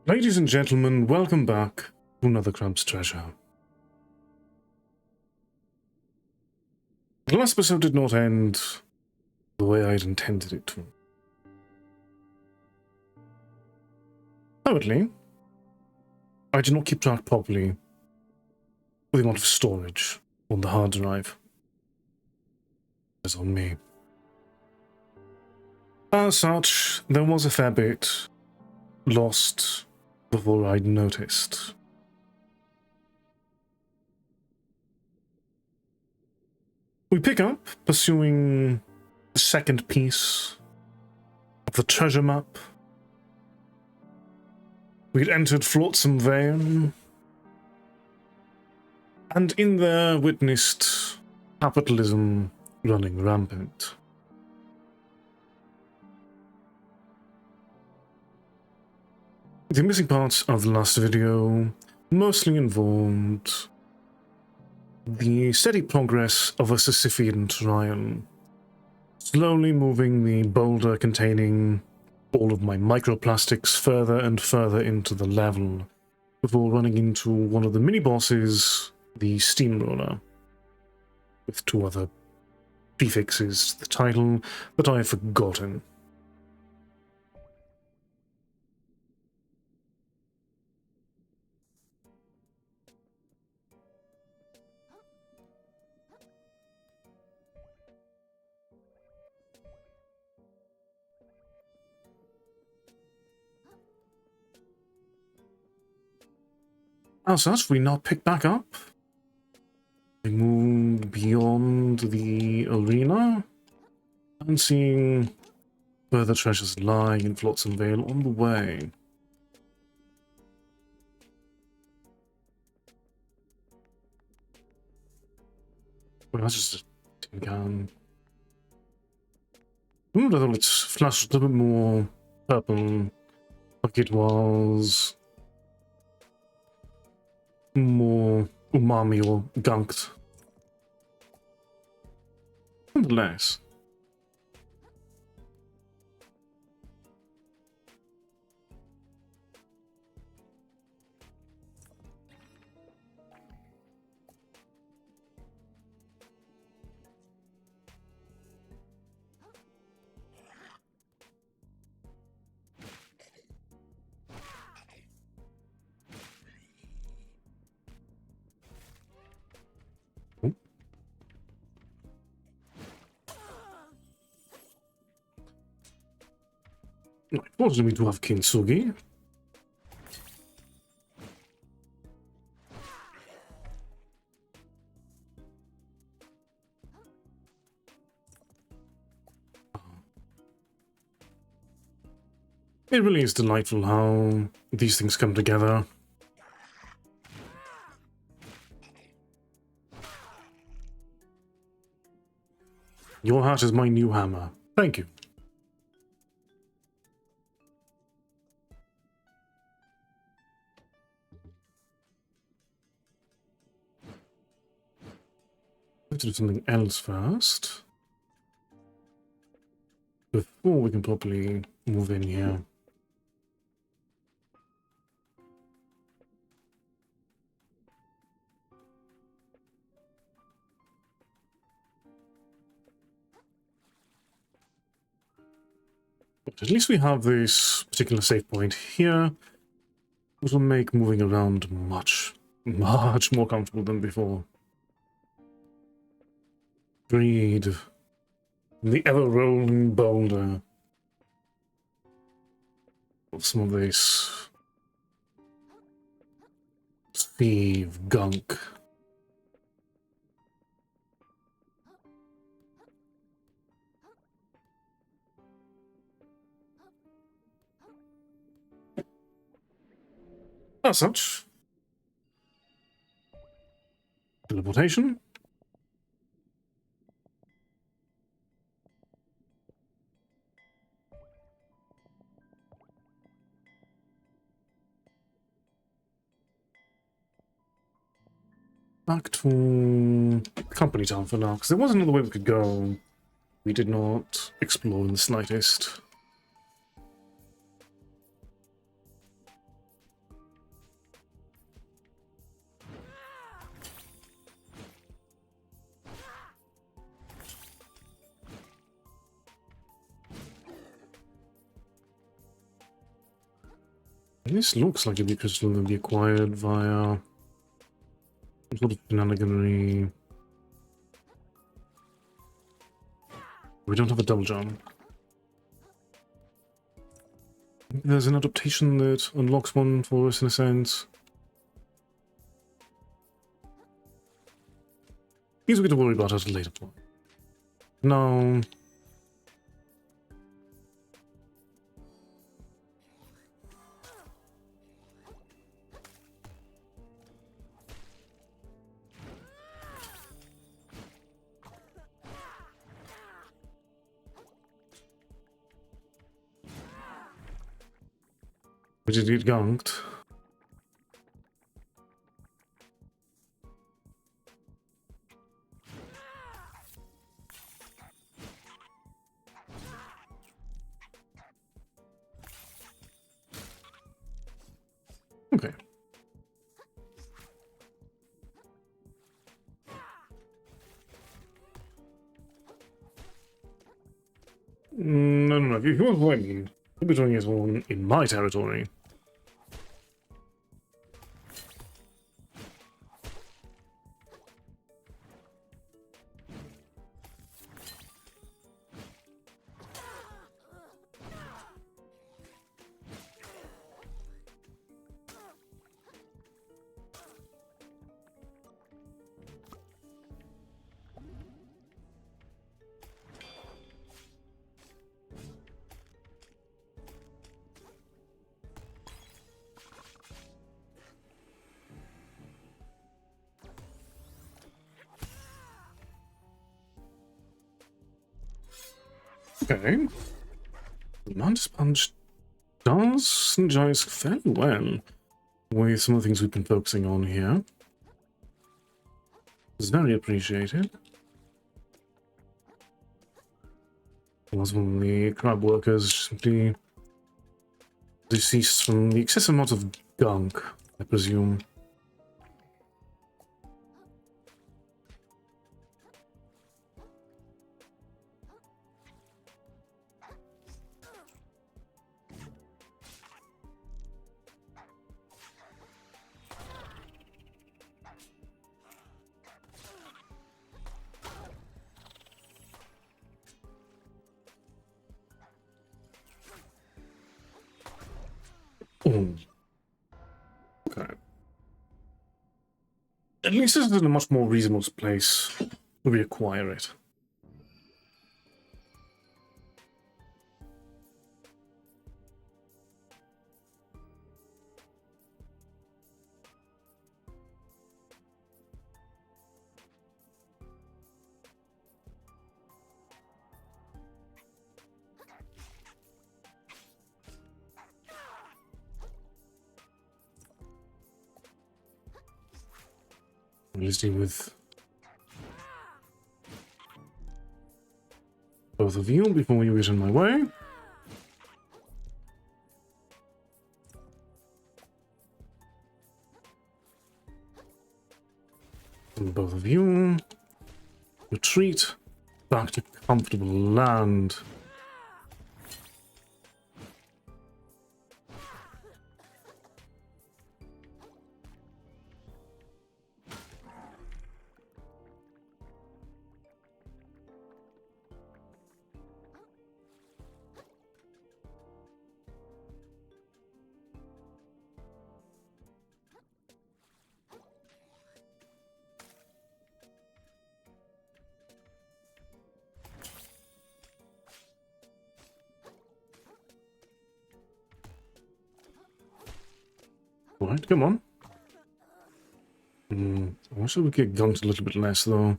Ladies and gentlemen, welcome back to another Crumb's Treasure. The last episode did not end the way I'd intended it to. Apparently, I did not keep track properly of the amount of storage on the hard drive. It's on me. As such, there was a fair bit lost before I'd noticed. We pick up pursuing the second piece of the treasure map. We'd entered Flotsam Vale, and in there witnessed capitalism running rampant. The missing parts of the last video mostly involved the steady progress of a Sisyphean trial, slowly moving the boulder containing all of my microplastics further and further into the level, before running into one of the mini-bosses, the Steamroller, with two other prefixes to the title that I have forgotten. As such, we now pick back up. We move beyond the arena and seeing further treasures lying in Flotsam Vale on the way. Well, that's just a tin can. I thought it's flashed a little bit more purple, like it was more umami or gunked. Nonetheless. Fortunately, we do have Kintsugi. It really is delightful how these things come together. Your heart is my new hammer. Thank you. Let's do something else first, before we can properly move in here. But at least we have this particular save point here, which will make moving around much more comfortable than before. Breed the ever-rolling boulder of some of this thief gunk. As such, teleportation. Back to Company Town for now, because there was another way we could go. We did not explore in the slightest. This looks like a crystal that be acquired via some sort of shenaniganry. We don't have a double jump. There's an adaptation that unlocks one for us in a sense. These we get to worry about at a later point. No. We did get ganked. Okay. No. If you want what I mean, you'll be doing it all in my territory. Okay. The Mantis Punch does synergize fairly well with some of the things we've been focusing on here. It's very appreciated. As one of the crab workers simply deceased from the excessive amount of gunk, I presume. Oh. Okay. At least this is in a much more reasonable place to reacquire it. Let's deal with both of you before you get in my way. And both of you retreat back to comfortable land. Right, come on. I wish I would get gunked a little bit less, though.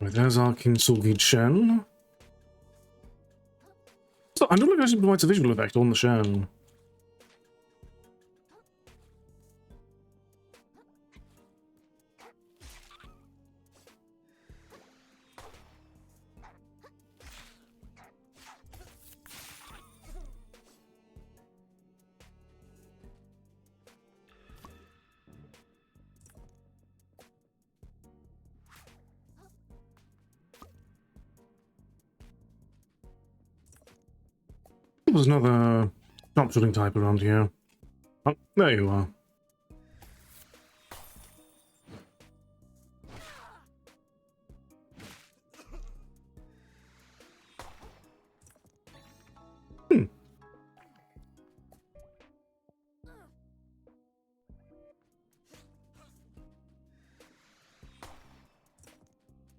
Right, there's our King Sulgi Shen. So I don't know if it actually provides a visual effect on the Shen. There was another sharpshooting type around here. Oh, there you are.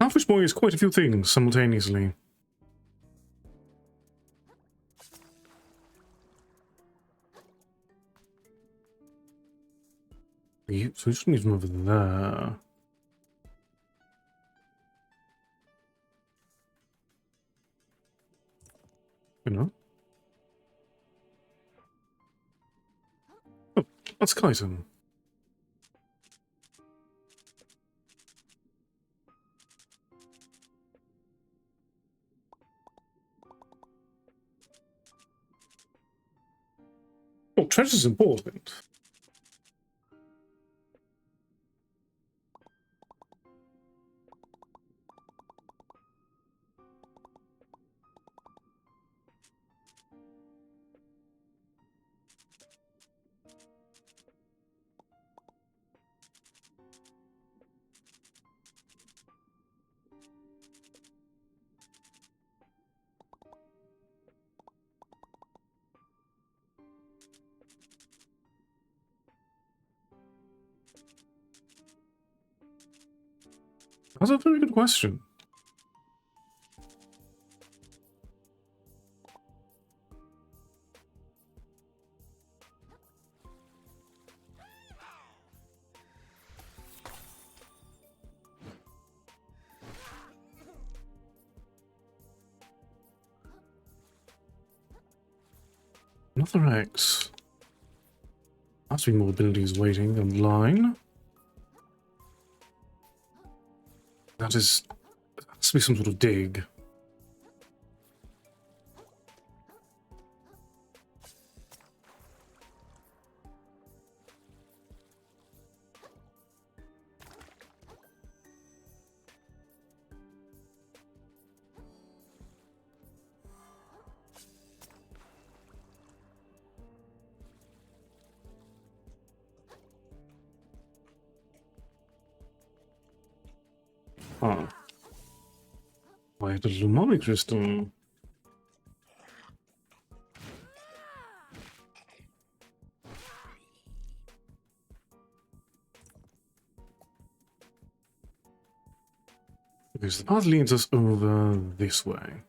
Selfish boy is quite a few things simultaneously. So we just need him over there. You know? Oh, that's Kaisen. Oh, treasure's important. That's a very good question. Another X. Must be more abilities waiting online. That is... That has to be some sort of dig. Ah. Why the Lumonic crystal? Because the path leads us over this way.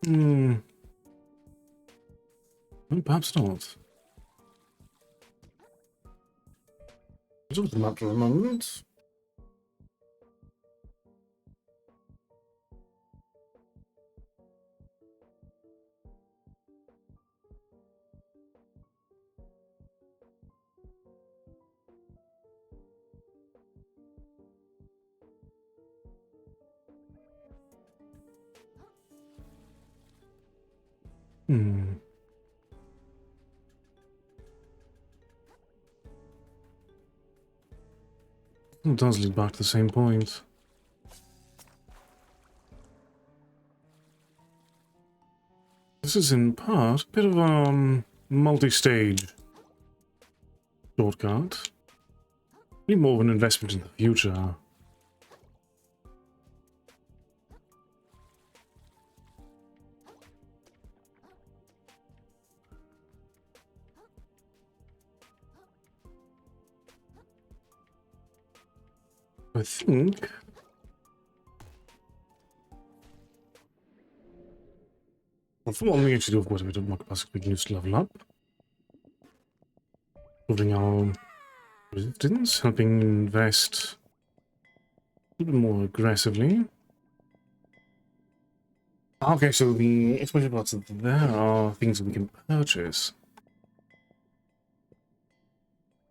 Hmm. Well, perhaps not. Let's look at the map for a moment. Hmm. It does lead back to the same point. This is in part a bit of a multi-stage shortcut. Need more of an investment in the future. I think... Well, for one, we actually do have quite a bit of more capacity we can use to level up. Building our resistance, helping invest a little bit more aggressively. Okay, so the expansion parts there are things that we can purchase.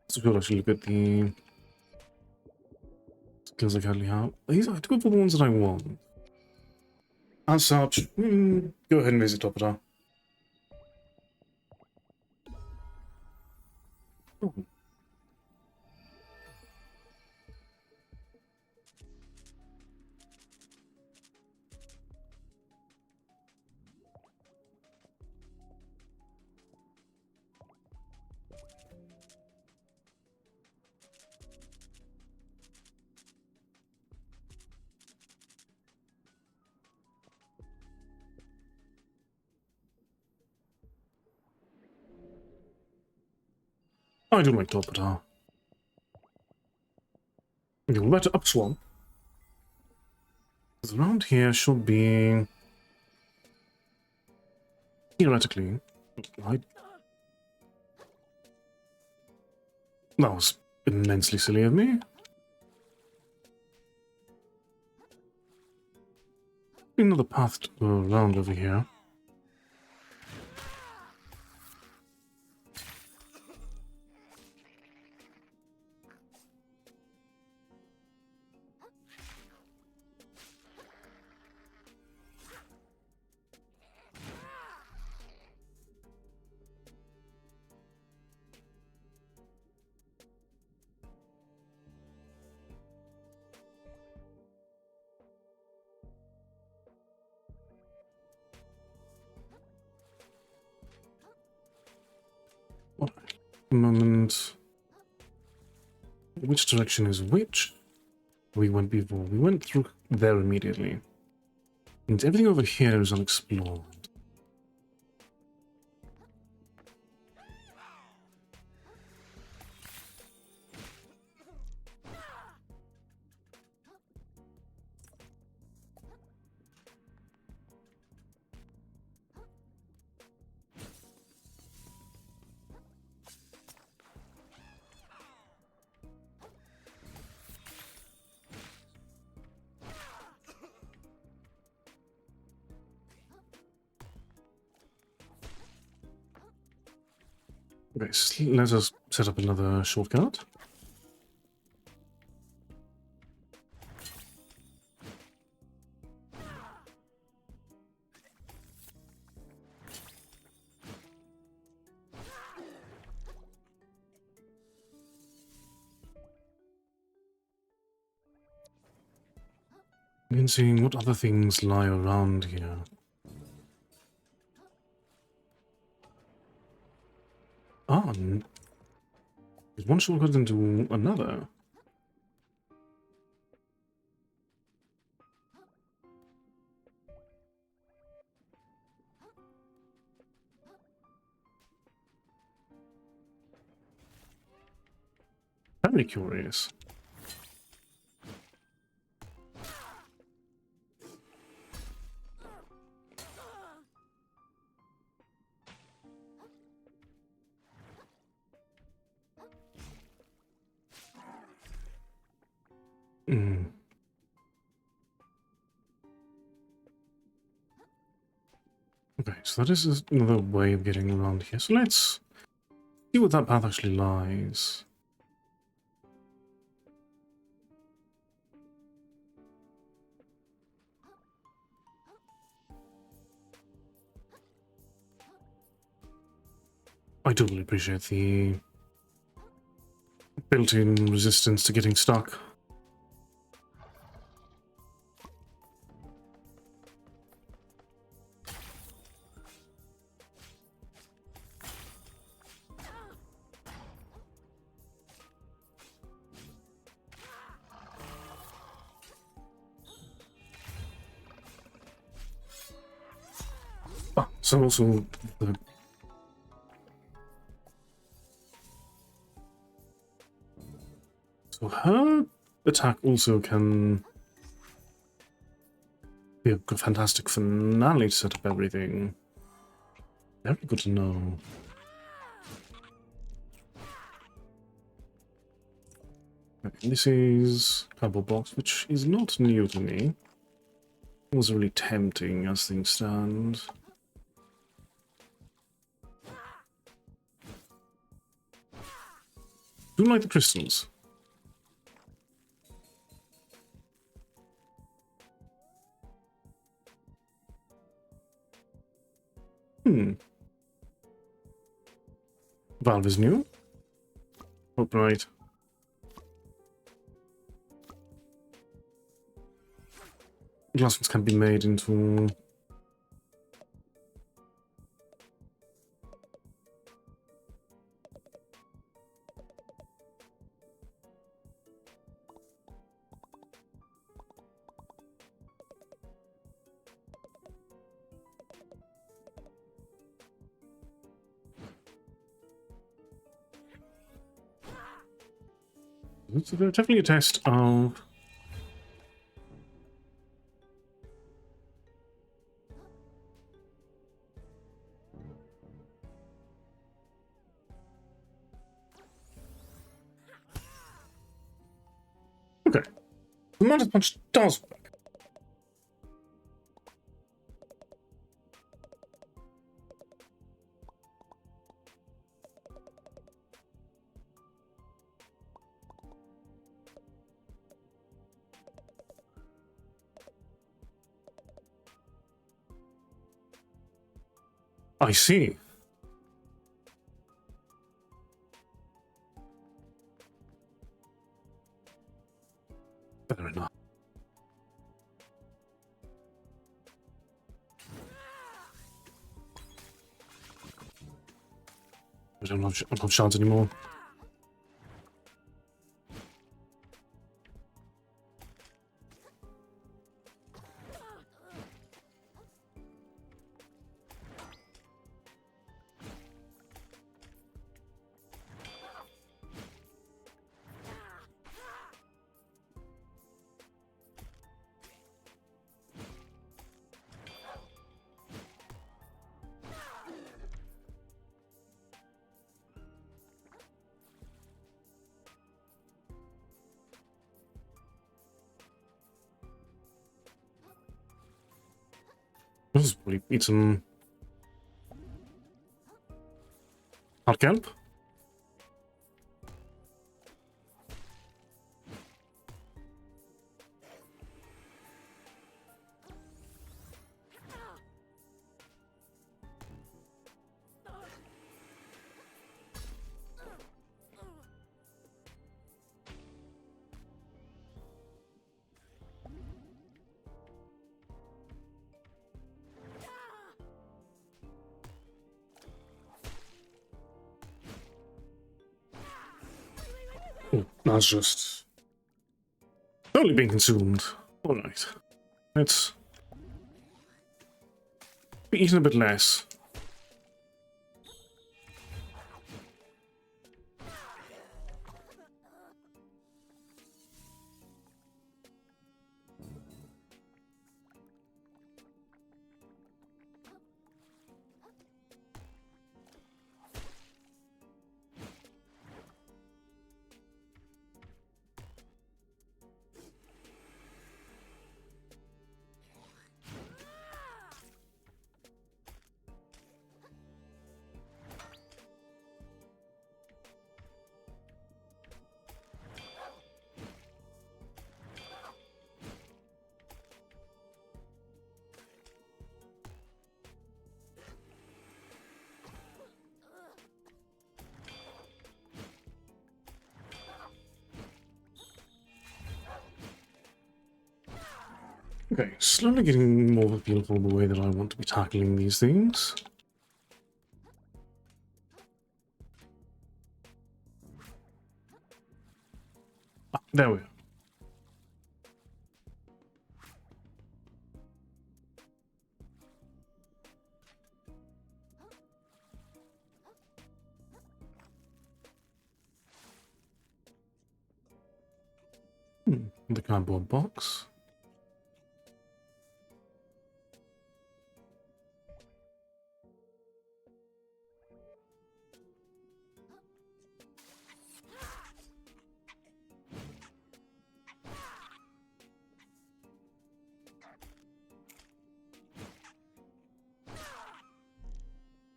So we'll actually look at the skills I currently have. These are to go for the ones that I want. As such, go ahead and visit Topata. Oh. I do like Torpata. Okay, we're about to upswamp. Because around here should be... theoretically... That was immensely silly of me. Another path to go around over here. Moment. Which direction is which? We went before. We went through there immediately. And everything over here is unexplored. Okay, so let us set up another shortcut. And seeing what other things lie around here. Ah, there's one shortcut into another. Very curious. Hmm. Okay, so that is another way of getting around here. So let's see what that path actually lies. I totally appreciate the built-in resistance to getting stuck. Ah, so also the so her attack also can be a fantastic finale to set up everything. Very good to know. Okay, this is cardboard box, which is not new to me. It was really tempting as things stand. Do like the crystals. Valve is new. Upright. Glass ones can be made into... It's definitely a test of... Okay. The mounted punch does work. I see. Fair enough. I don't have shards anymore. Let's probably eat some hard camp. Oh, that's just totally being consumed. Alright. Let's be eating a bit less. Okay, slowly getting more feel for the way that I want to be tackling these things. Ah, there we are. The cardboard box.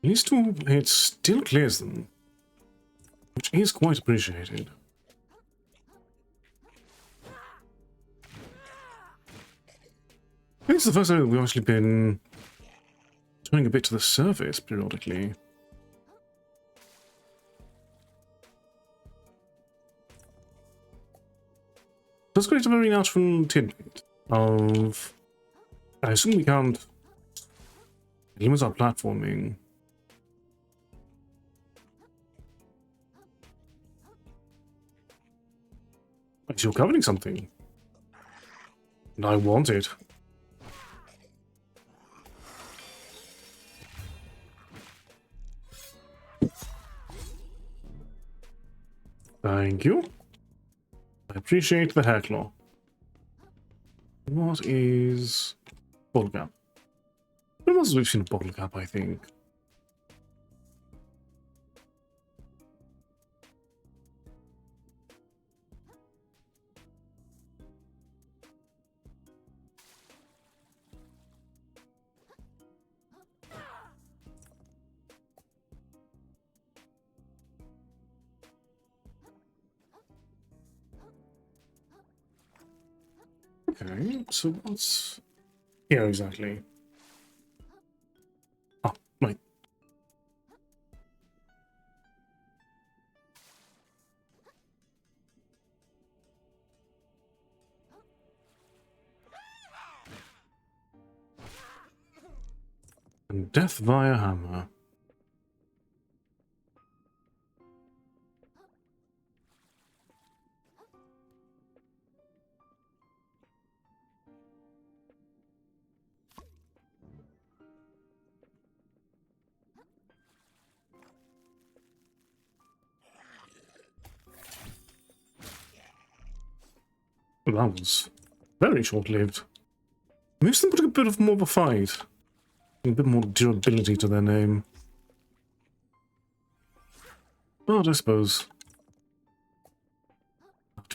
These two hits still clears them, which is quite appreciated. I think it's the first time that we've actually been turning a bit to the surface periodically. Let's create a very natural tidbit of... I assume we can't limit our platforming. But you're covering something. And I want it. Thank you. appreciate the hair claw. What is bottle cap? When was we've seen a bottle cap, I think? Okay, so what's here exactly? Oh, right. And death via hammer. Well, that was very short-lived. Most of them put a bit of more of a fight. A bit more durability to their name. But I suppose.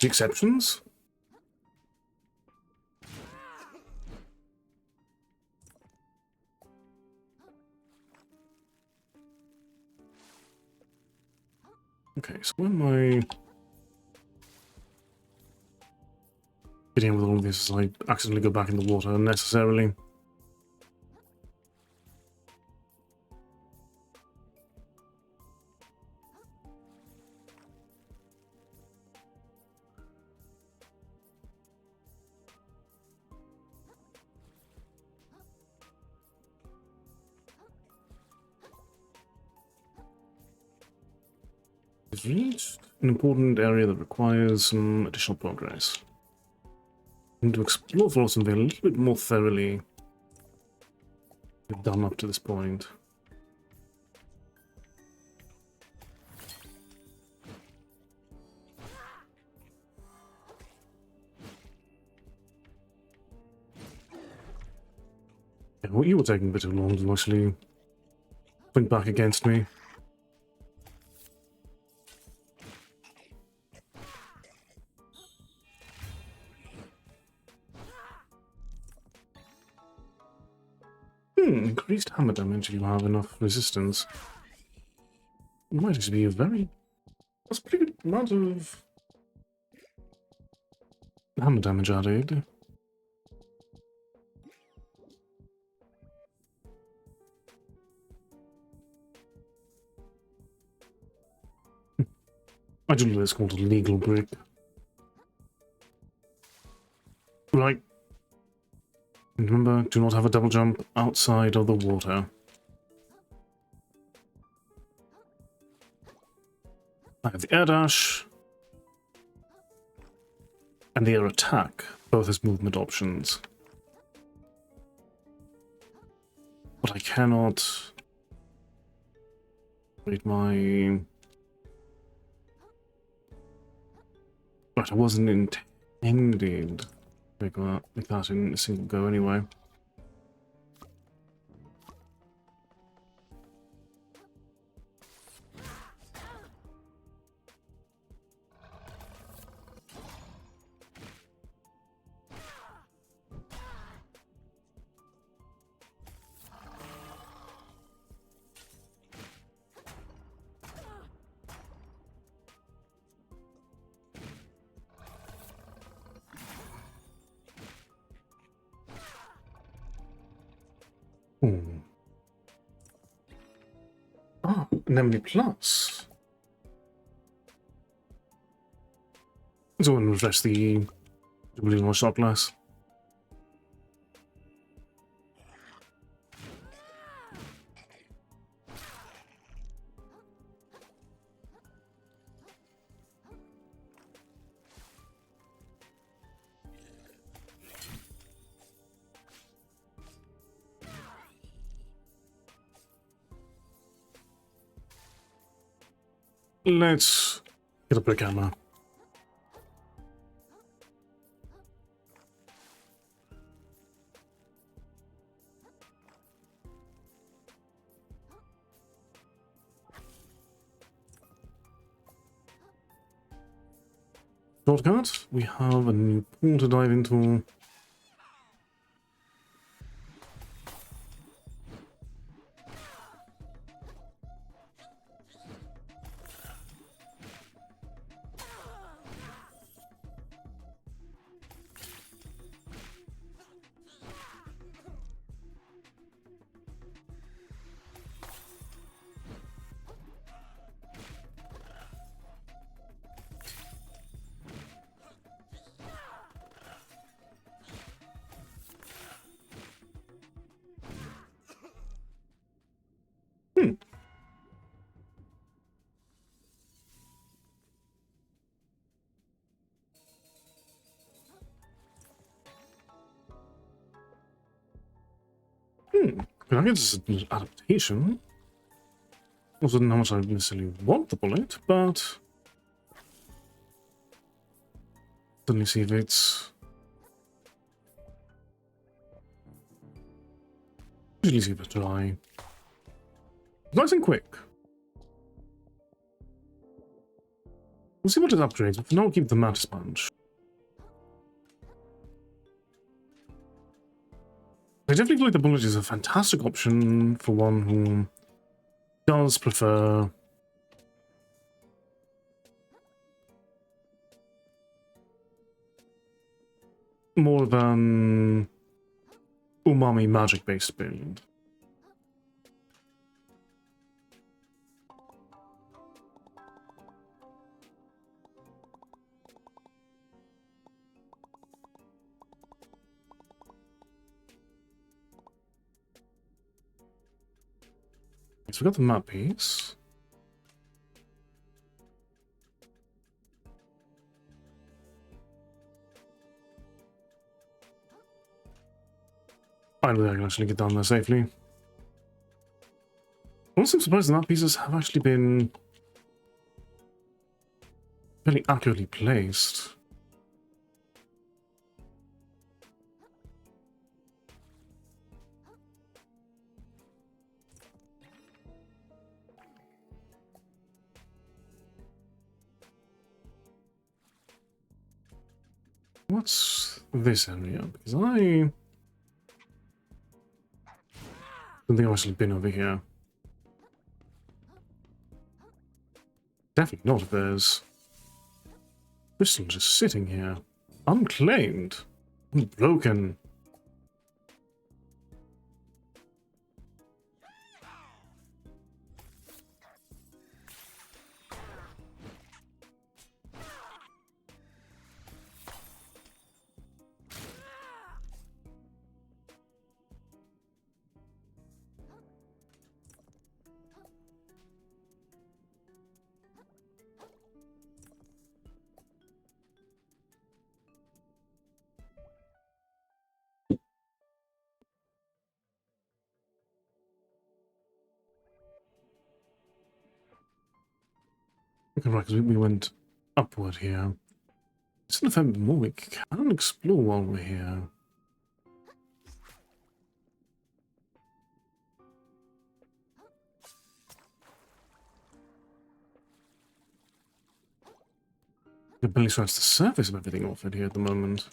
The exceptions? Okay, so when am I getting with all of this as I accidentally go back in the water unnecessarily? We've reached an important area that requires some additional progress. I need to explore Flossenville a little bit more thoroughly than we've done up to this point. Yeah, well, you were taking a bit too long to actually think back against me. Increased hammer damage if you have enough resistance. Might actually be a very... That's a pretty good amount of hammer damage added. I do know it's called a legal brick. Right. Remember, do not have a double jump outside of the water. I have the air dash and the air attack, both as movement options. But I cannot read my... Right, I wasn't intended to make that in a single go anyway. Ah, Anemone Plus. So I want to refresh the original shot glass. Let's get a brick hammer. Shortcut. We have a new pool to dive into. I guess it's an adaptation. Also, not how much I necessarily want the bullet, but suddenly see if it's usually give it a try. Nice and quick. We'll see what it upgrades, but for now we'll keep the matte sponge. I definitely feel like the bullet is a fantastic option for one who does prefer more than umami magic-based build. So we got the map piece. Finally, I can actually get down there safely. I'm also surprised the map pieces have actually been fairly accurately placed. What's this area? Because I don't think I've actually been over here. Definitely not if there's crystal just sitting here. Unclaimed. Broken. Okay, right, because we went upward here. It's not fair more we can explore while we're here. The barely scratch the surface of everything offered here at the moment.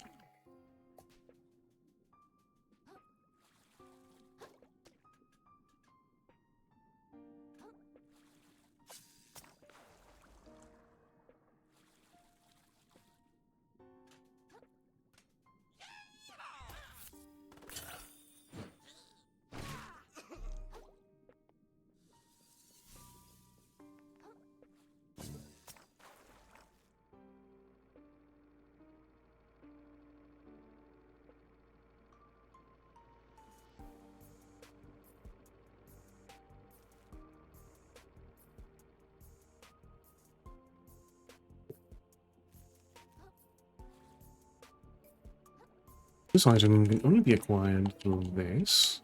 This item can only be acquired through this.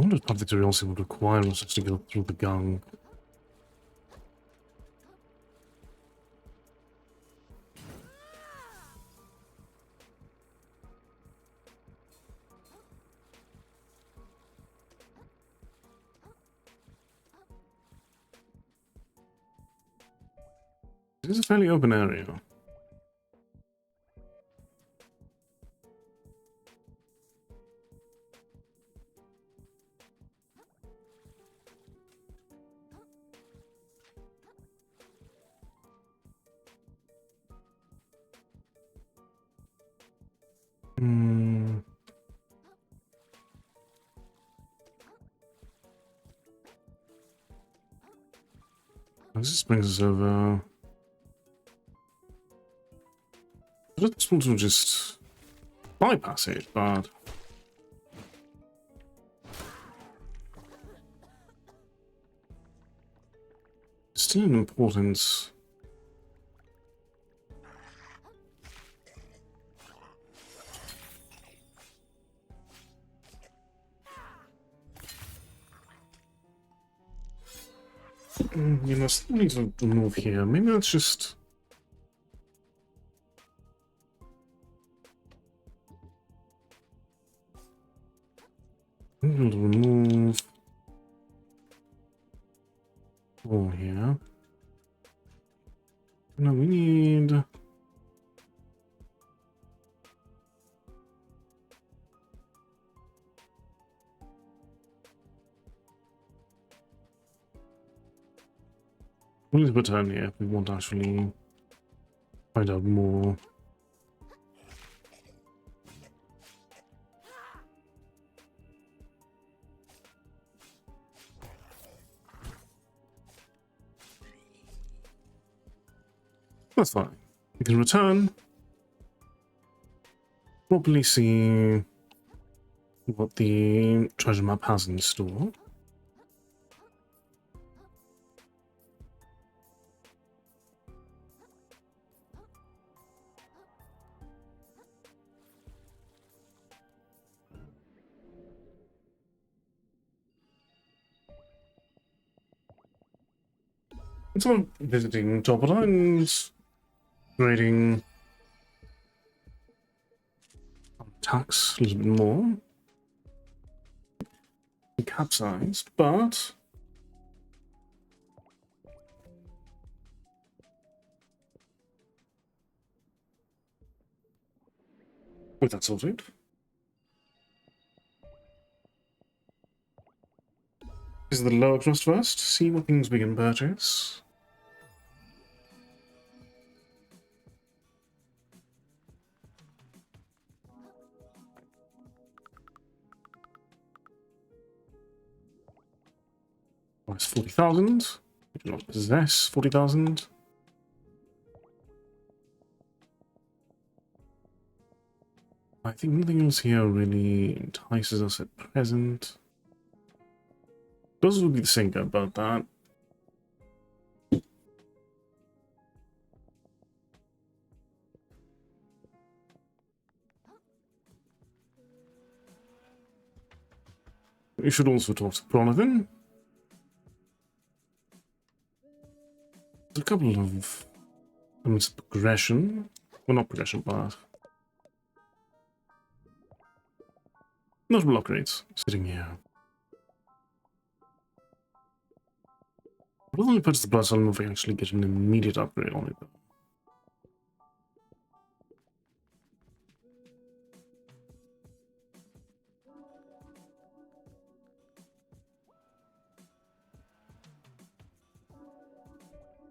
wonder if public curiosity would require us just to go through the gang. This is a fairly open area. This brings us over. I just want to just bypass it, but it's still an importance. You know, still need to move here. Maybe that's just. We'll remove all here. No, we need. We'll need to put down here if we want to actually find out more. That's fine. We can return. Probably see what the treasure map has in store. It's all visiting top lines, grading tax a little bit more. Capsized, but with that sorted. Is the lower crust first? See what things we can purchase. Price 40,000. We do not possess 40,000. I think nothing else here really entices us at present. Those would be the same about that. We should also talk to Pronathan. There's a couple of elements of progression. Well, not progression, but notable upgrades sitting here. We'll only purchase the blood cell if we actually get an immediate upgrade on it, though.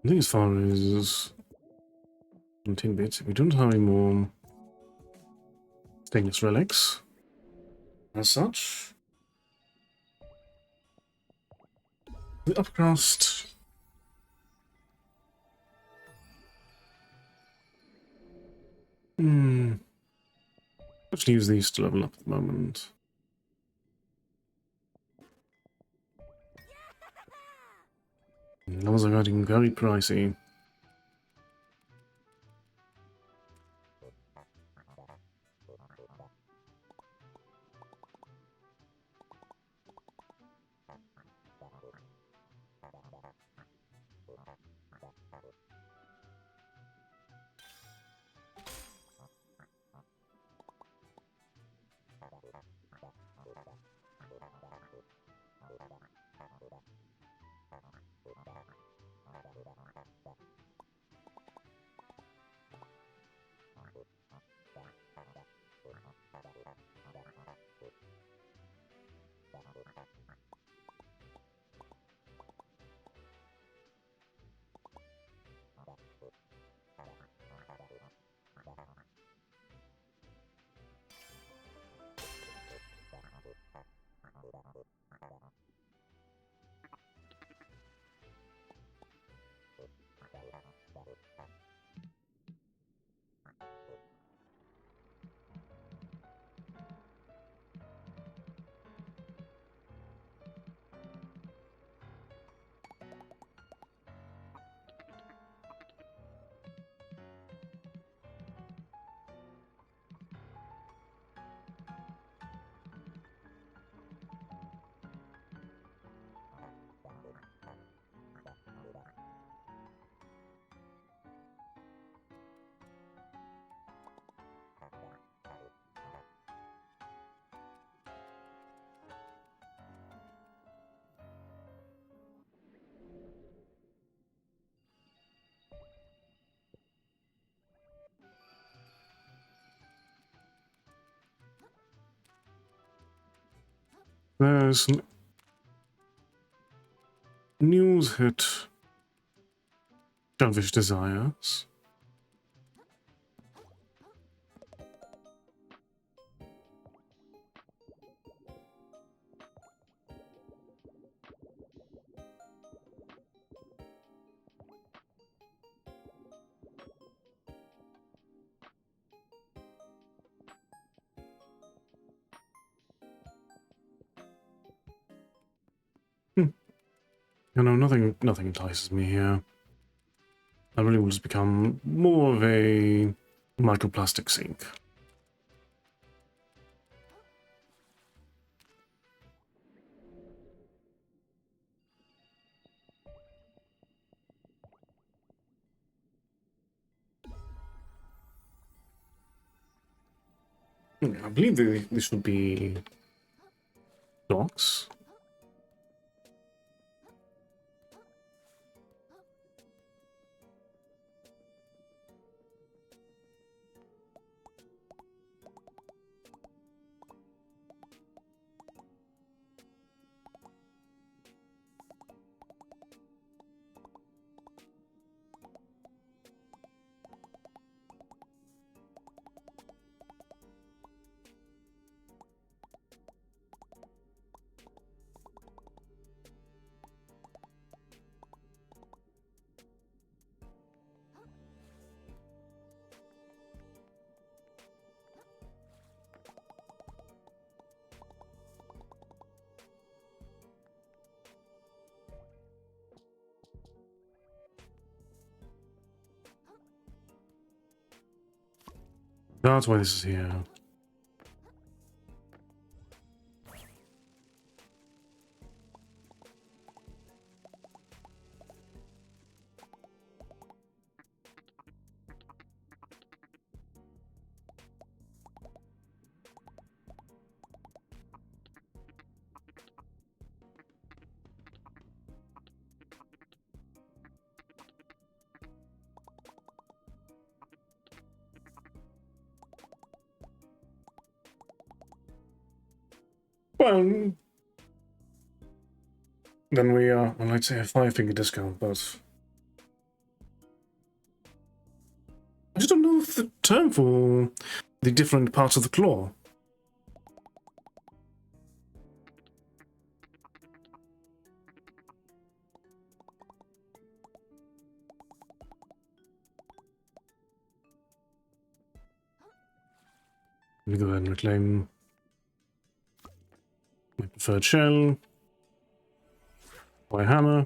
I think as far as 10 bits, we don't have any more stainless relics as such. The upcast. Actually use these to level up at the moment. Levels are getting very pricey. There's news hit Selfish desires. You know, nothing entices me here. I really will just become more of a microplastic sink. I believe this would be docks. That's why this is here. Well, then we are, well, I'd say a 5-finger discount, but I just don't know if the term for the different parts of the claw. Let me go ahead and reclaim my preferred shell. My hammer.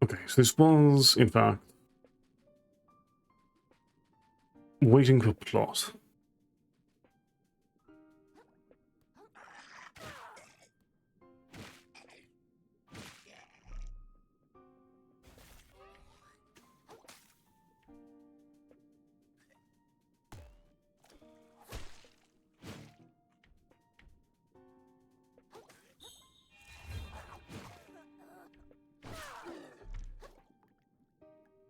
Okay, so this was, in fact, waiting for plot.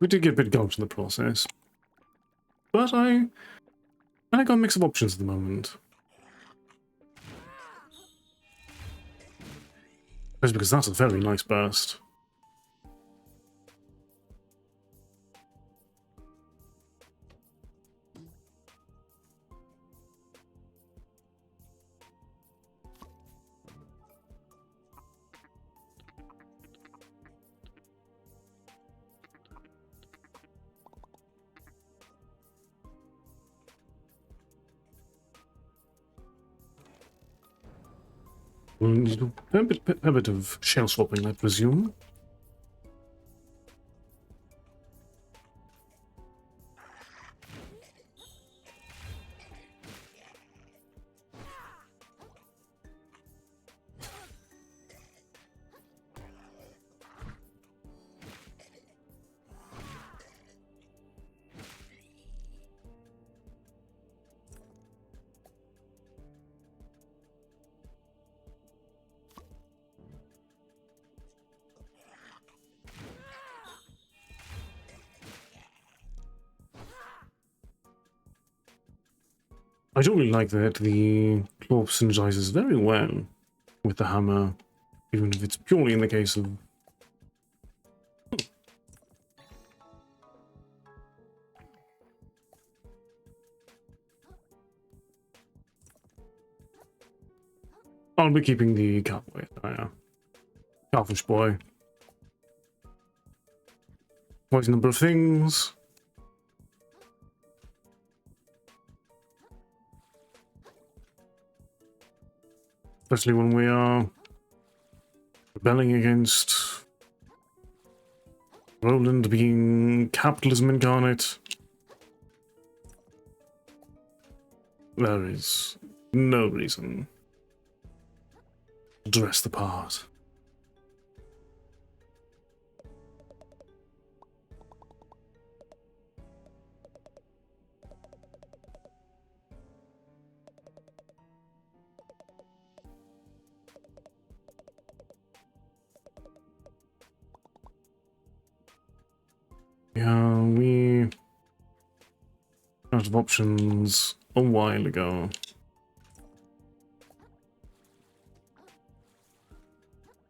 we did get a bit gulped in the process. But I got a mix of options at the moment. That's because that's a very nice burst. We'll need a bit of shell swapping, I presume. I don't really like that the claw synergizes very well with the hammer, even if it's purely in the case of... I'll be keeping the cowboy. Oh, yeah. Cowfish boy. Quite a number of things. Especially when we are rebelling against Roland being capitalism incarnate. There is no reason to dress the part. Yeah, we out of options a while ago.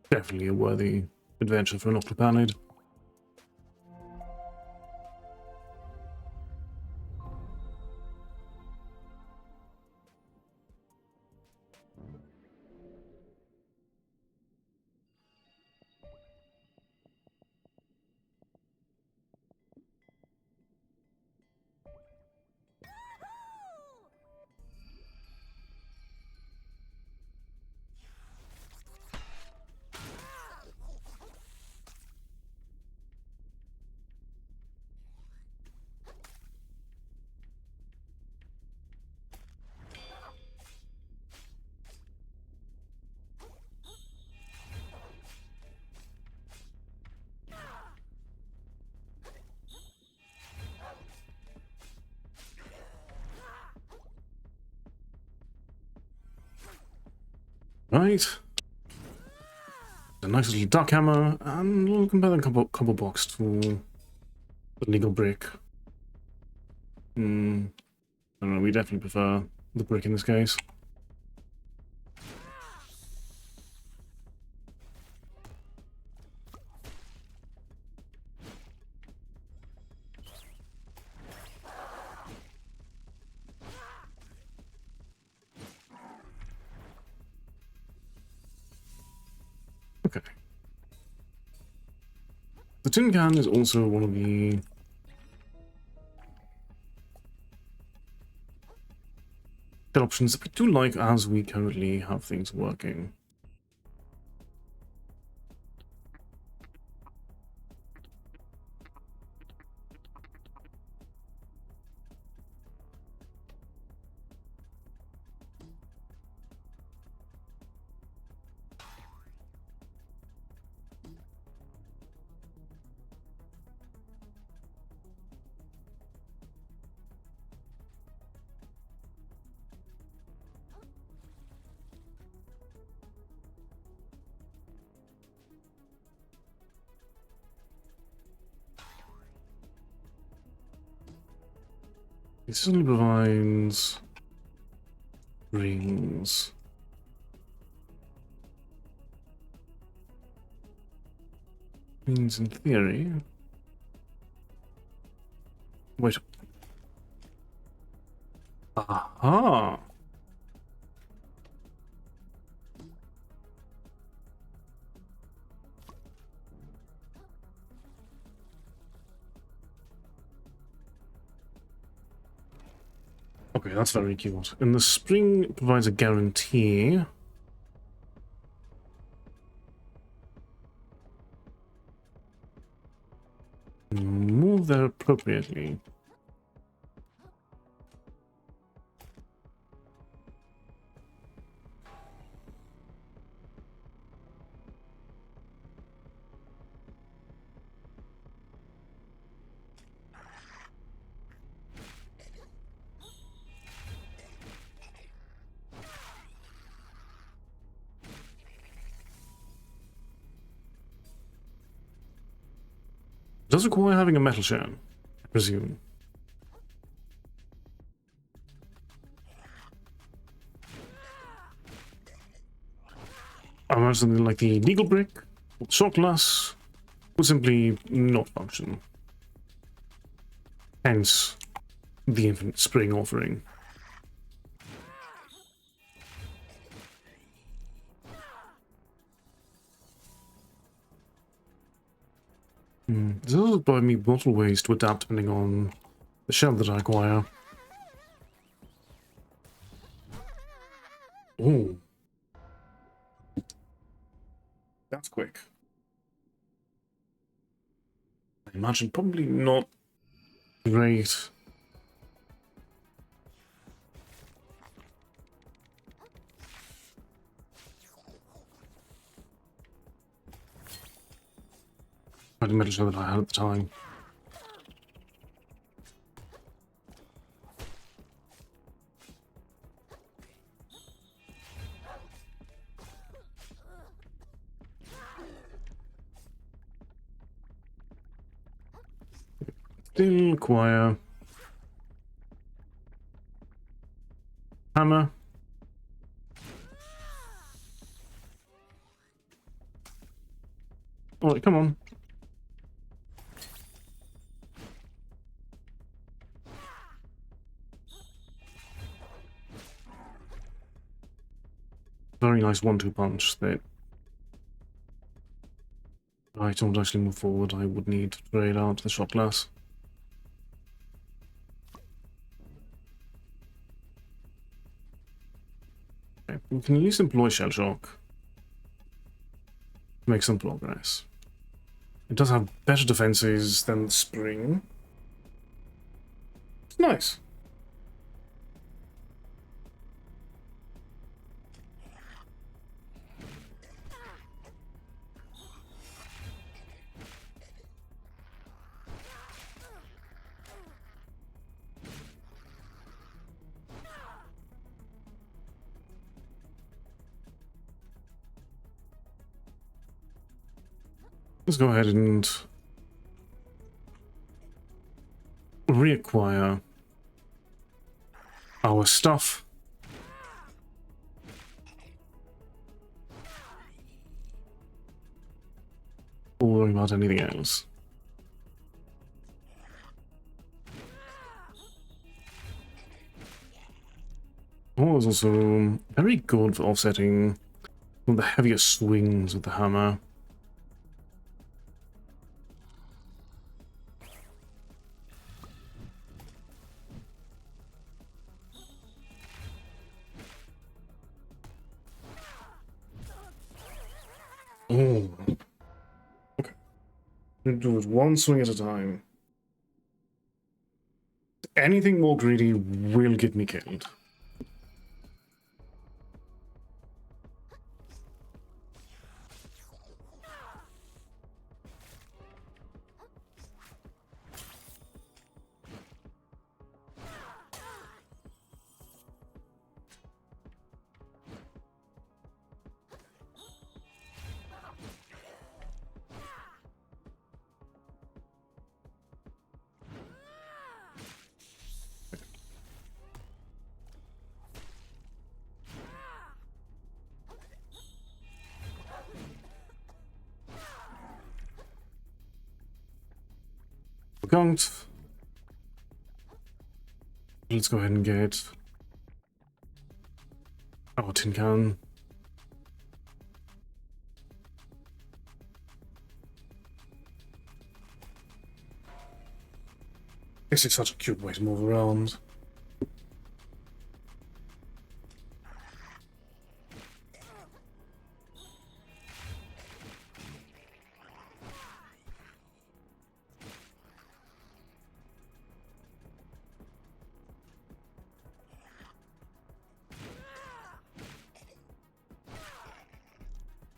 Definitely a worthy adventure for an octopallid. Right. A nice little duck hammer, and we'll compare the combo box to the legal brick. I don't know, we definitely prefer the brick in this case. Okay. The tin can is also one of the options that we do like as we currently have things working. It certainly provides rings. Means in theory. Wait. Aha! Okay, that's very cute. And the spring provides a guarantee. Move there appropriately. Does require having a metal shell, I presume. I imagine something like the legal brick, or shot glass, would simply not function. Hence, the infinite spring offering. This will provide me multiple ways to adapt depending on the shell that I acquire. Oh. That's quick. I imagine probably not great. The metal shell that I had at the time. Still acquire hammer. Alright, come on. Very nice 1-2 punch that I don't actually move forward. I would need to trade out the shot glass. Okay, we can at least employ shell shock to make some progress. It does have better defenses than the spring. It's nice. Let's go ahead and reacquire our stuff. Or worry about anything else. Oh, it's also very good for offsetting one of the heavier swings with the hammer. Oh. Okay. Do it one swing at a time. Anything more greedy will get me killed. We can't. Let's go ahead and get our tin can. This is such a cute way to move around.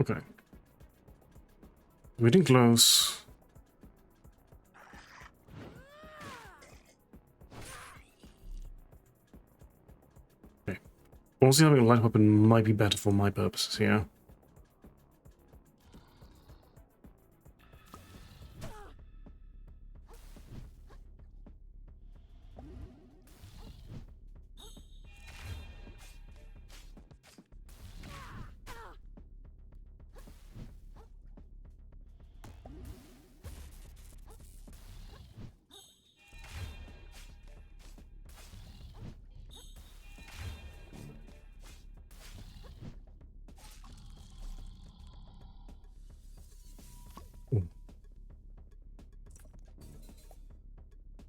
Okay. We're getting close. Okay. Also, having a light weapon might be better for my purposes here.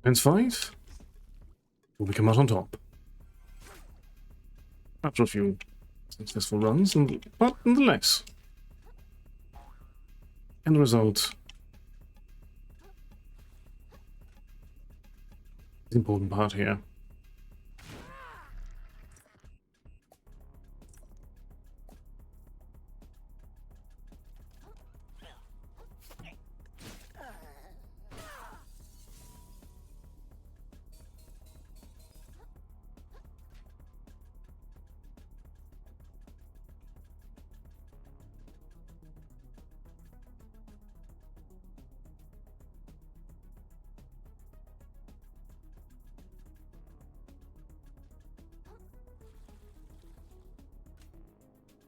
Fence fight. Will we come out on top? After a few successful runs, but nonetheless. End result. The important part here.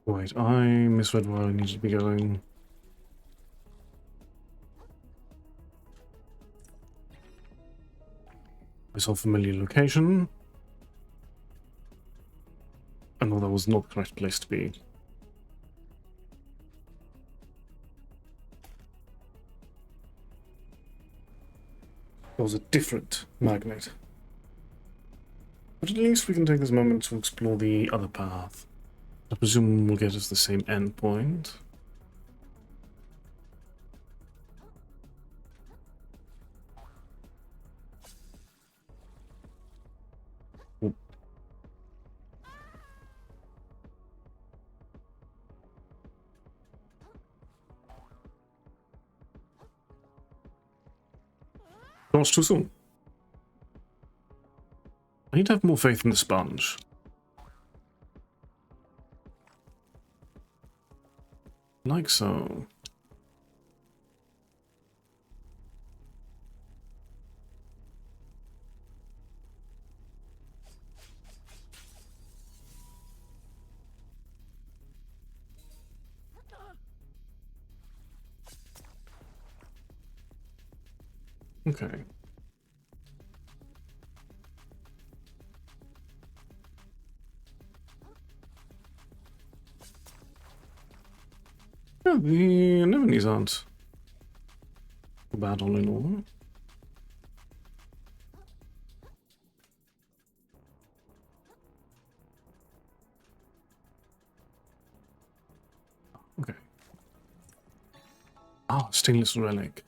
Wait, I misread where I needed to be going. I saw a familiar location. I know that was not the correct place to be. It was a different magnet. But at least we can take this moment to explore the other path. I presume will get us the same endpoint. Oh. Not too soon. I need to have more faith in the sponge. Like so. Okay. Yeah, the anemones aren't bad all in all. Okay. Ah, stainless relic.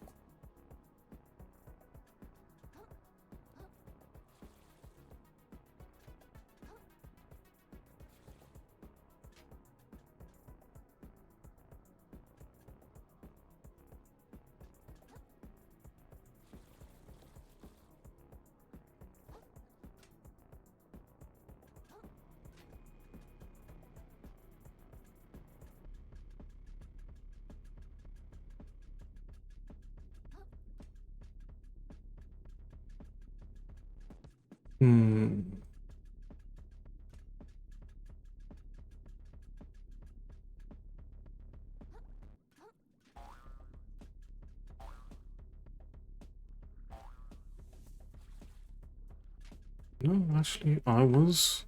No, actually, I was.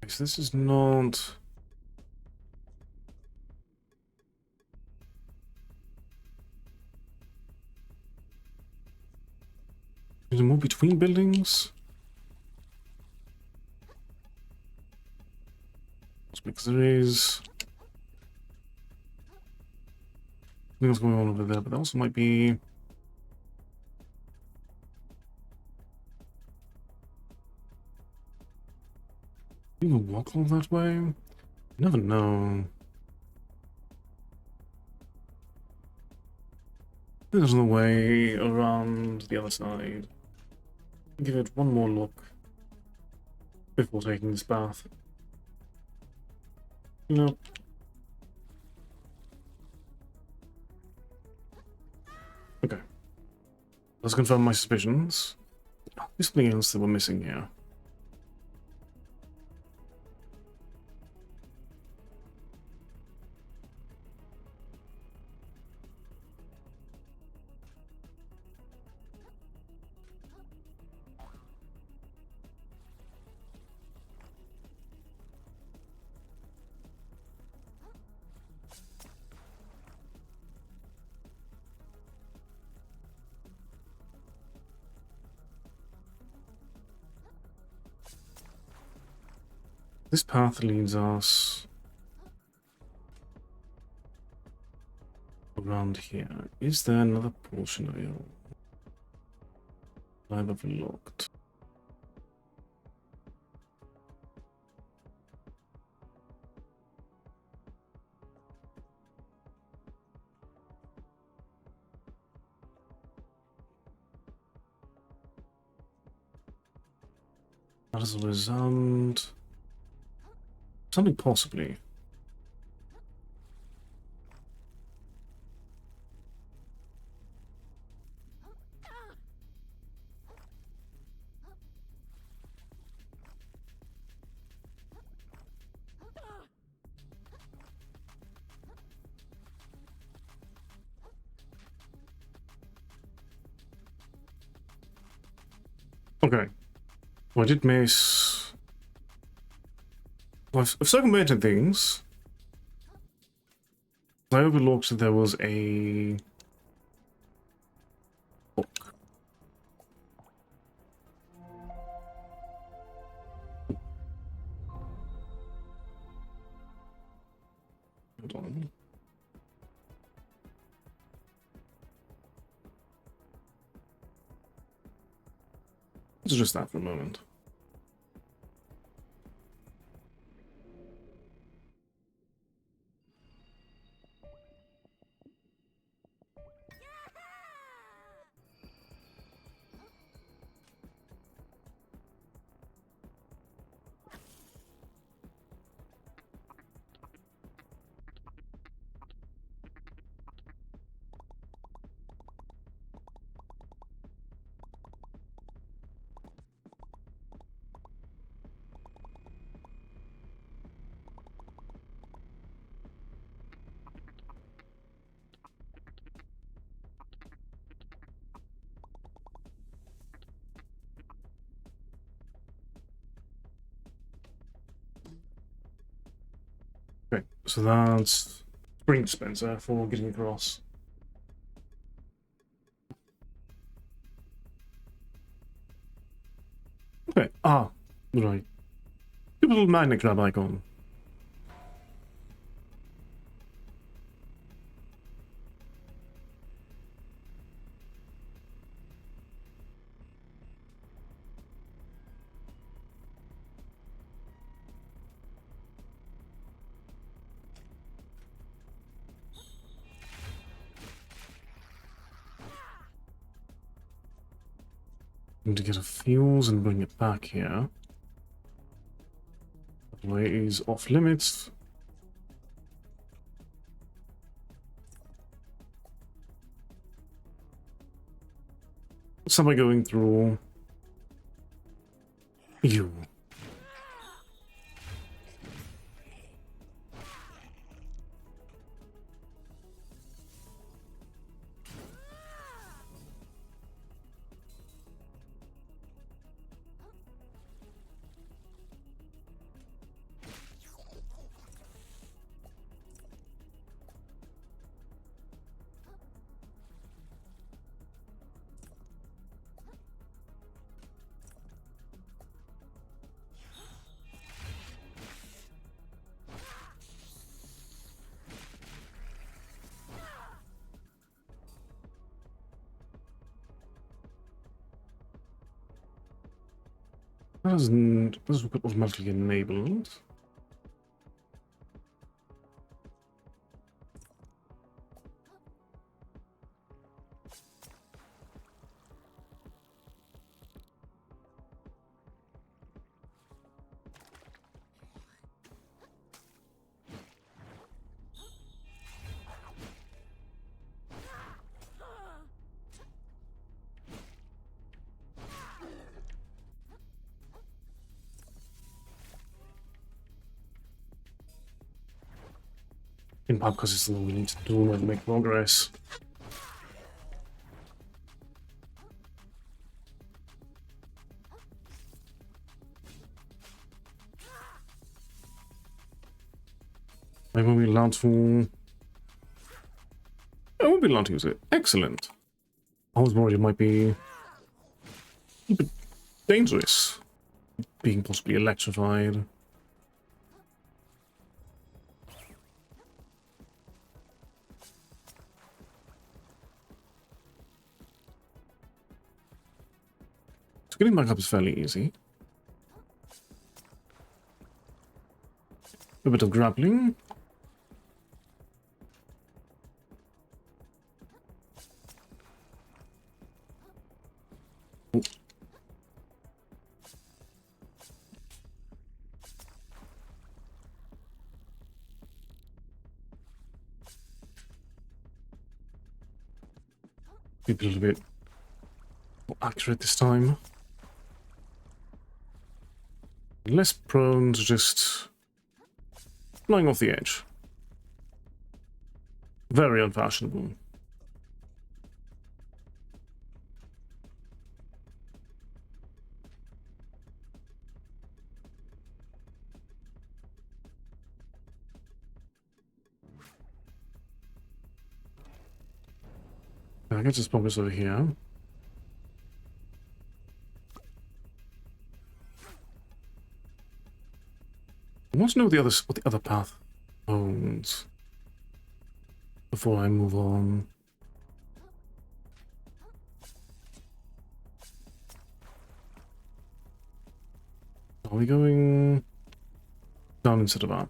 So this is not. Is there more between buildings? Because there is. Something else going on over there, but that also might be. You can walk all that way? You never know. There's no way around the other side. Give it one more look before taking this path. No. Okay. Let's confirm my suspicions. There's something else that we're missing here. This path leads us around here. Is there another portion of it I've overlooked? That is a result. Something possibly. Okay. Well, I did miss. Well, I've circumvented things. I overlooked that there was a book. Hold on. Let's just that for a moment. Okay, so that's spring dispenser for getting across. Okay, right. Give a little magnet grab icon. Need to get a fuse and bring it back here. That way is off limits. Somebody going through you. Doesn't get automatically enabled. In part because it's something we need to do and make progress. Maybe we're allowed to... I won't be allowed to use it. Excellent. I was worried it might be a bit dangerous, being possibly electrified. So getting back up is fairly easy. A bit of grappling. Oh. Be a little bit more accurate this time. Less prone to just flying off the edge. Very unfashionable. I can just focus over here. I want to know what the other path owns before I move on. Are we going down instead of up?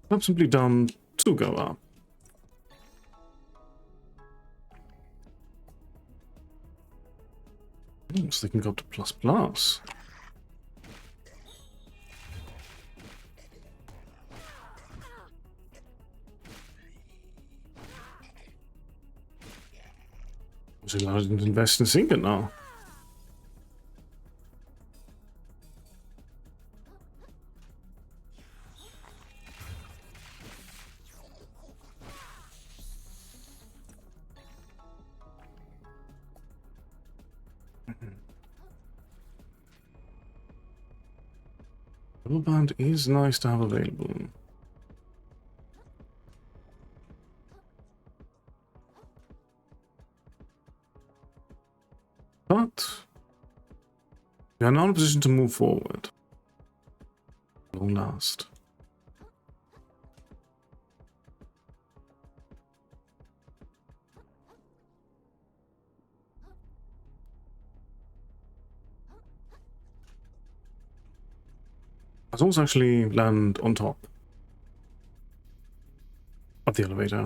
I'm simply down to go up. So they can go up to plus plus. So I didn't invest in sinking now. Double band is nice to have available. But we are now in a position to move forward. Long last. I don't actually land on top of the elevator.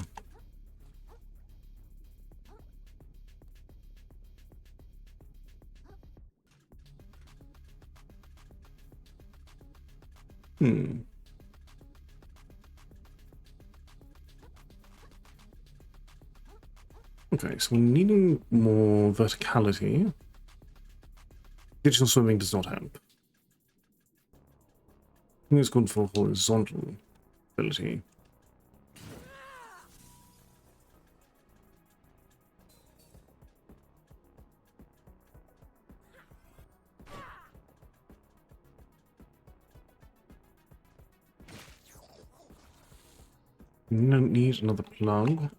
Okay, so we're needing more verticality. Digital swimming does not help. I think it's good for horizontal ability. We don't need another plug.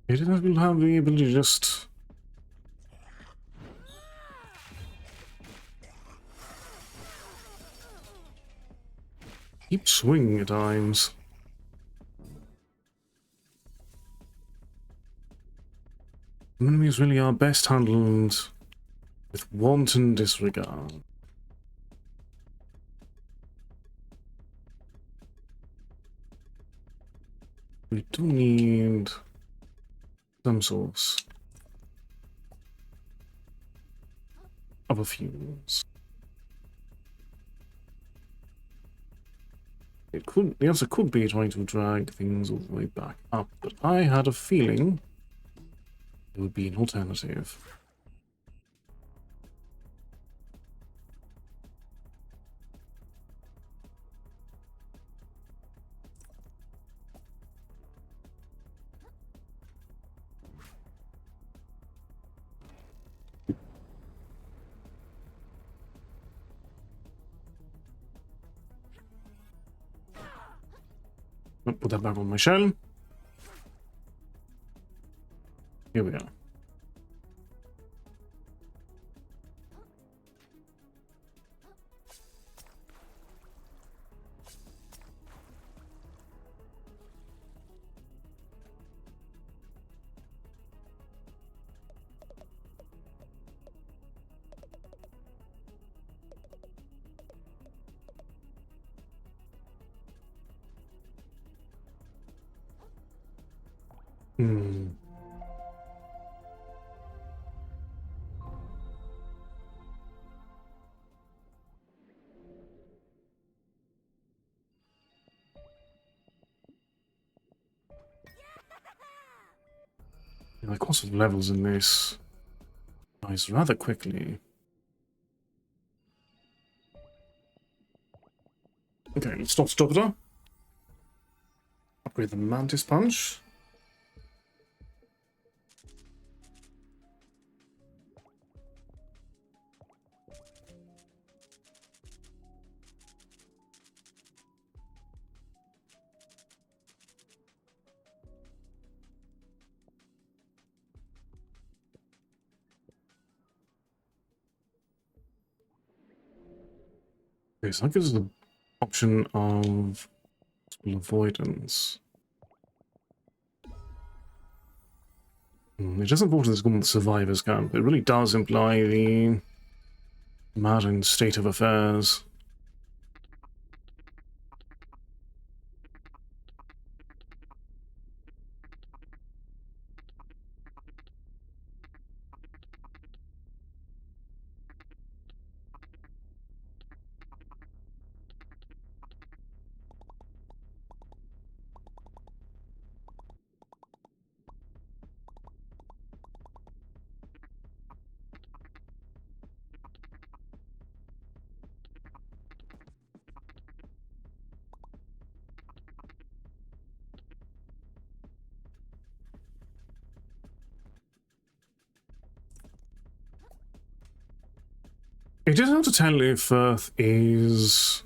It doesn't have the ability to just keep swinging at times. Enemies really are best handled with wanton disregard. We do need some source of a fuse. The answer could be trying to drag things all the way back up, but I had a feeling it would be an alternative. I'll put that back on my shell. Here we are. The cost of levels in this rise rather quickly. Okay, let's stop Stopper. Upgrade the Mantis Punch. Okay, so that gives us the option of avoidance. It doesn't unfortunately it's called the survivor's camp. It really does imply the modern state of affairs. It is hard to tell if Earth is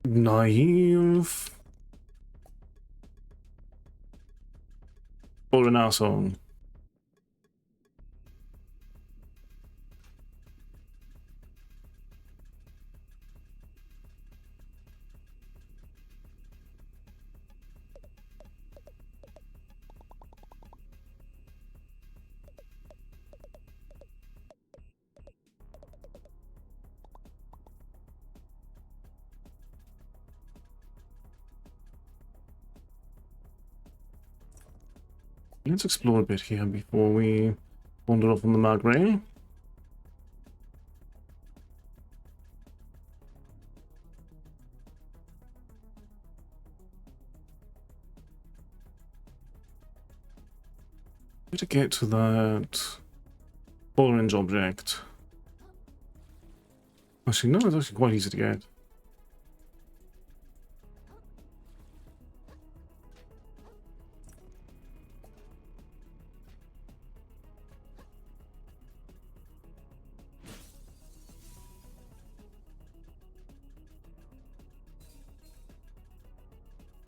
naive or an asshole. Let's explore a bit here before we wander off on the mag rail. To get to that orange object. Actually, no, it's actually quite easy to get.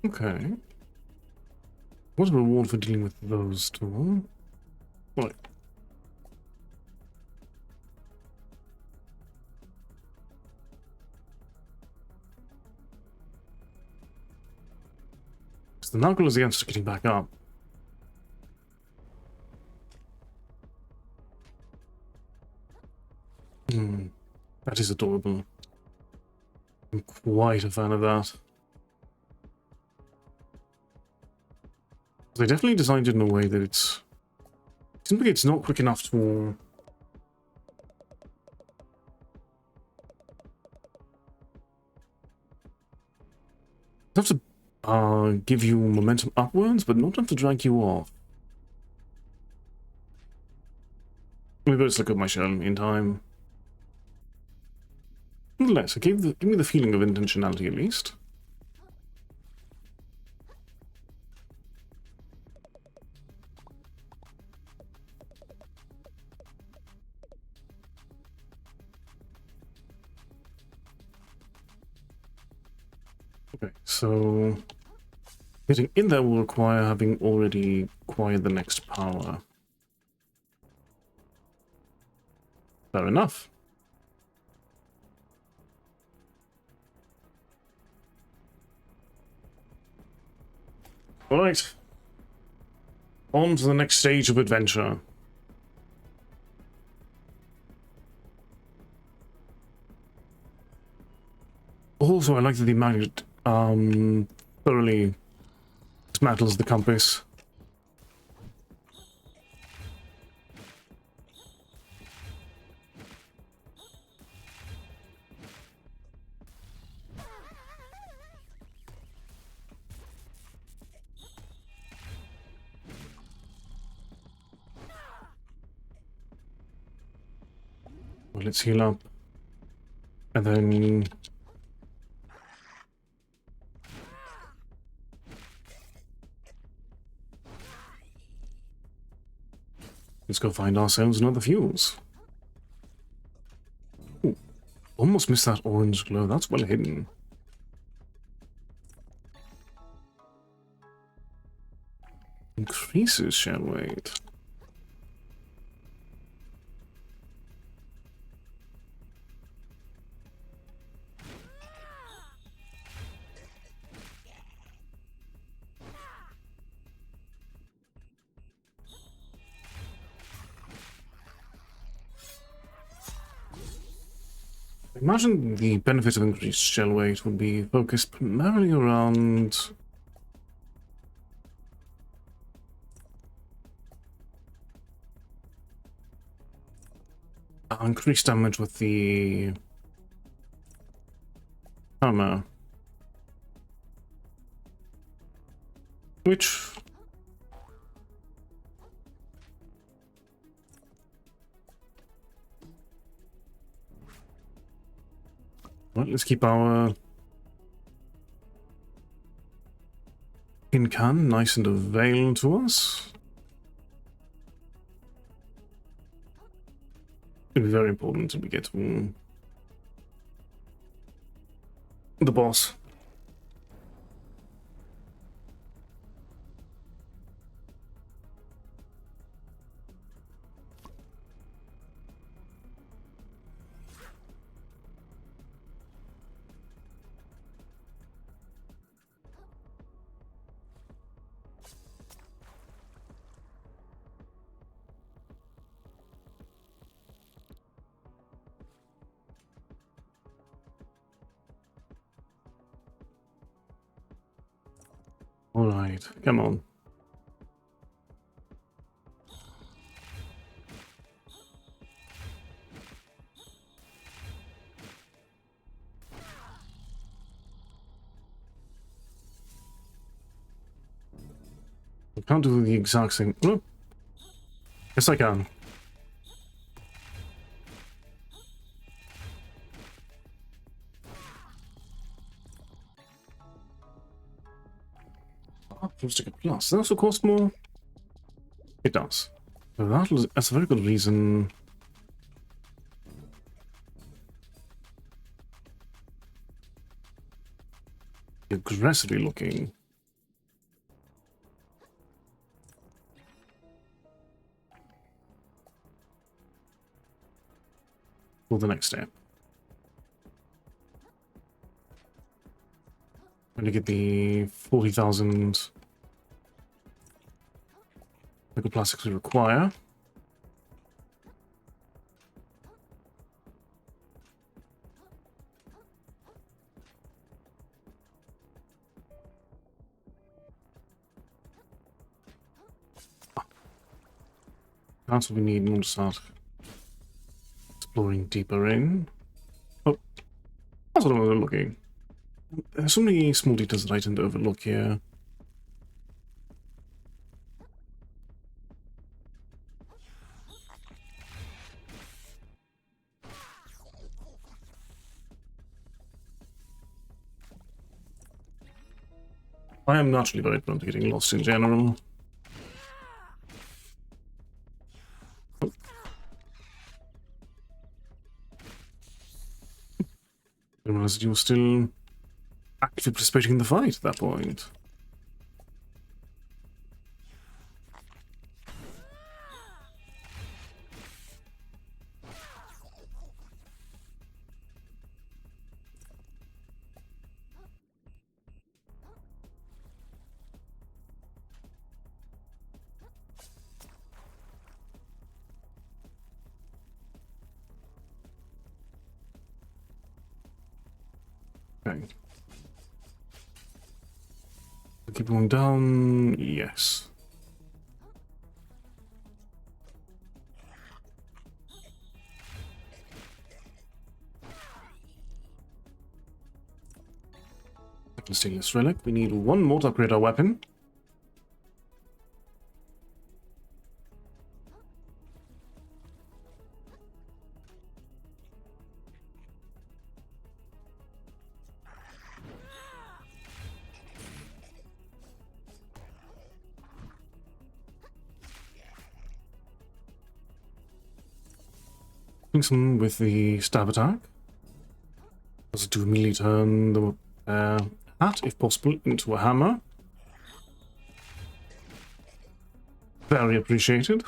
Okay. What's the reward for dealing with those two? Right. So the knuckle is the answer to getting back up. That is adorable. I'm quite a fan of that. They definitely designed it in a way that it's... seems like it's not quick enough to... have to give you momentum upwards, but not enough to drag you off. Maybe let's look at my shell in time. Nonetheless, it give me the feeling of intentionality at least. Okay, so getting in there will require having already acquired the next power. Fair enough. Alright. On to the next stage of adventure. Also, I like that the magnet thoroughly dismantles the compass. Well, let's heal up. And then... let's go find ourselves another fuels. Ooh, almost missed that orange glow. That's well hidden. Increases shell weight. I imagine the benefit of increased shell weight would be focused primarily around increased damage with the hammer, which well, let's keep our tin can nice and available to us. It'll be very important that we get to the boss. All right, come on. I can't do the exact same. Oh, yes, I can. Let's take a plus. Does that also cost more? It does. So that's a very good reason. Aggressively looking. for the next step. I'm going to get the 40,000 microplastics we require. That's what we need in order to start exploring deeper in. Oh, that's what I'm overlooking. There's so many small details that I tend to overlook here. I am naturally very prone to getting lost in general. Oh. I realized you were still actively participating in the fight at that point. Okay. Keep going down. Yes. Second stainless relic. We need one more to upgrade our weapon. Doing some with the stab attack. Does it do immediately turn the hat, if possible, into a hammer? Very appreciated.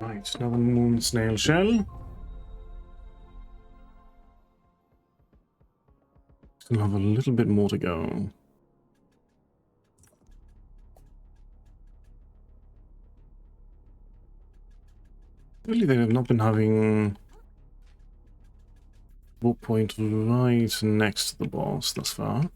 Right, another moon snail shell. Still have a little bit more to go. Really, they have not been having walk point right next to the boss thus far.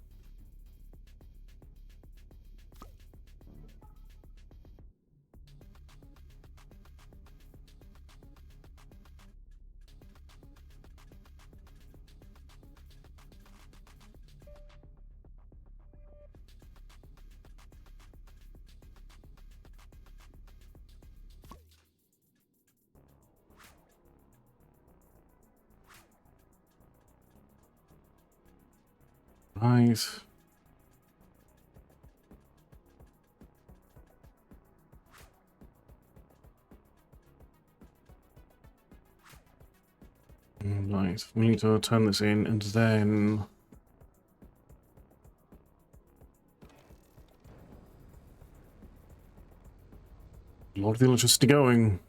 Right. Right, we need to turn this in and then... a lot of the electricity going.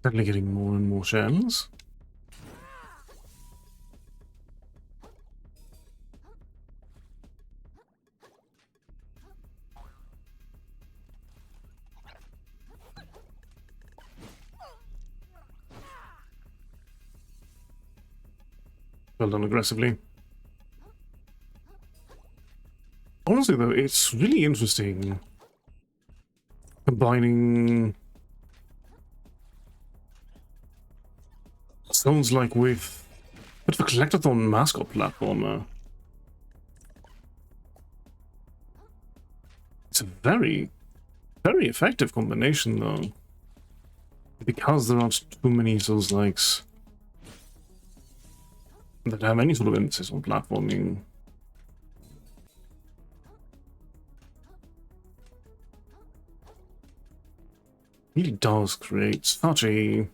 Definitely getting more and more shells. Well done aggressively. Honestly though, it's really interesting combining Souls-like with a bit of a collectathon mascot platformer. It's a very, very effective combination, though, because there aren't too many Souls-likes that have any sort of emphasis on platforming. It really does create such a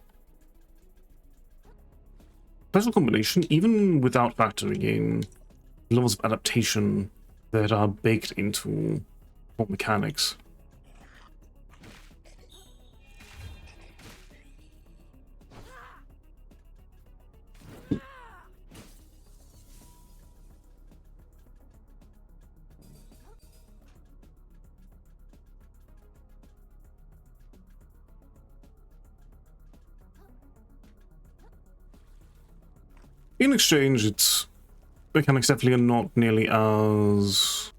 special combination, even without factoring in levels of adaptation that are baked into core mechanics. In exchange, its mechanics definitely are not nearly as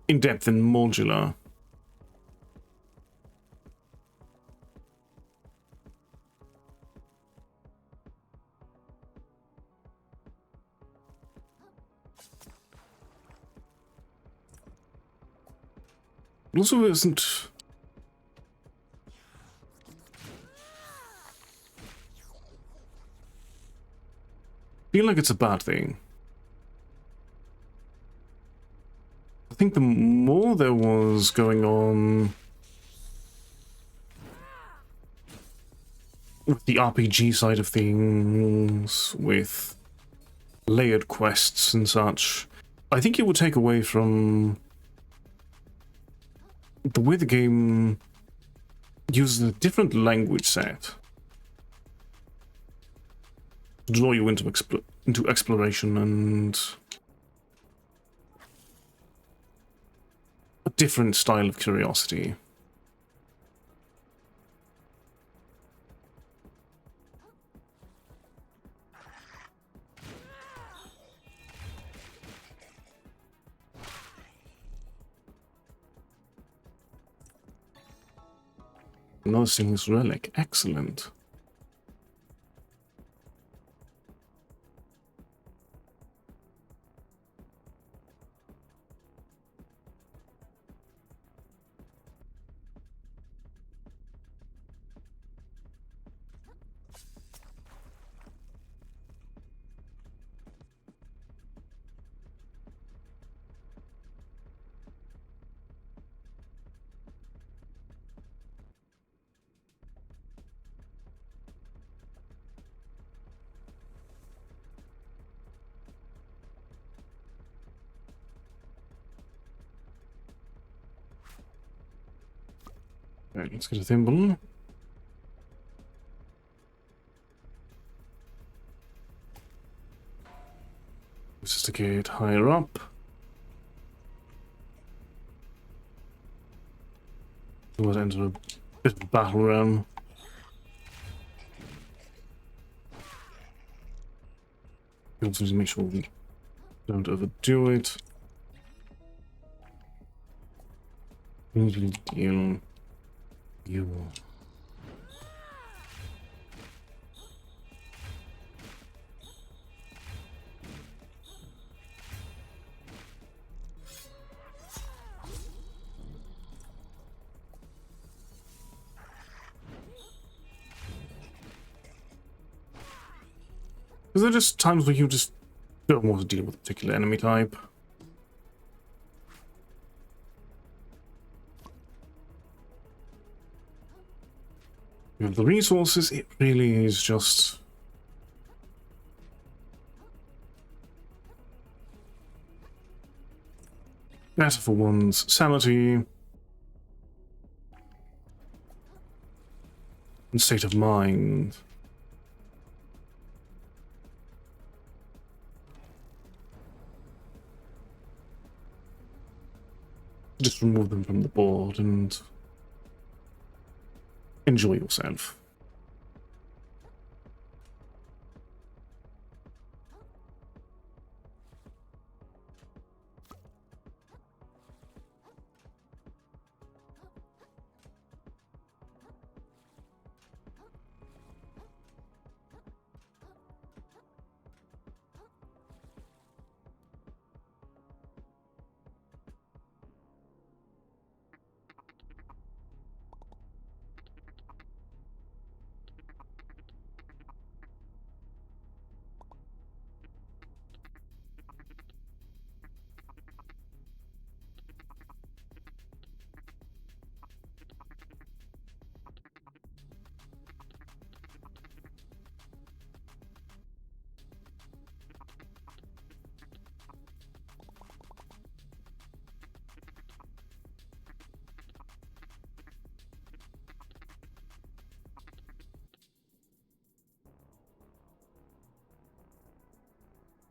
in-depth and modular. It also isn't feel like it's a bad thing. I think the more there was going on with the RPG side of things, with layered quests and such, I think it would take away from the way the game uses a different language set to draw you into exploration and a different style of curiosity. Another thing's relic, excellent. Right, let's get a thimble. Sophisticate higher up. Let's enter a bit of a battle realm. We also need to make sure we don't overdo it. Usually deal you. Because there are just times where you just don't want to deal with a particular enemy type. You have the resources, it really is just better for one's sanity and state of mind. Just remove them from the board and enjoy yourself.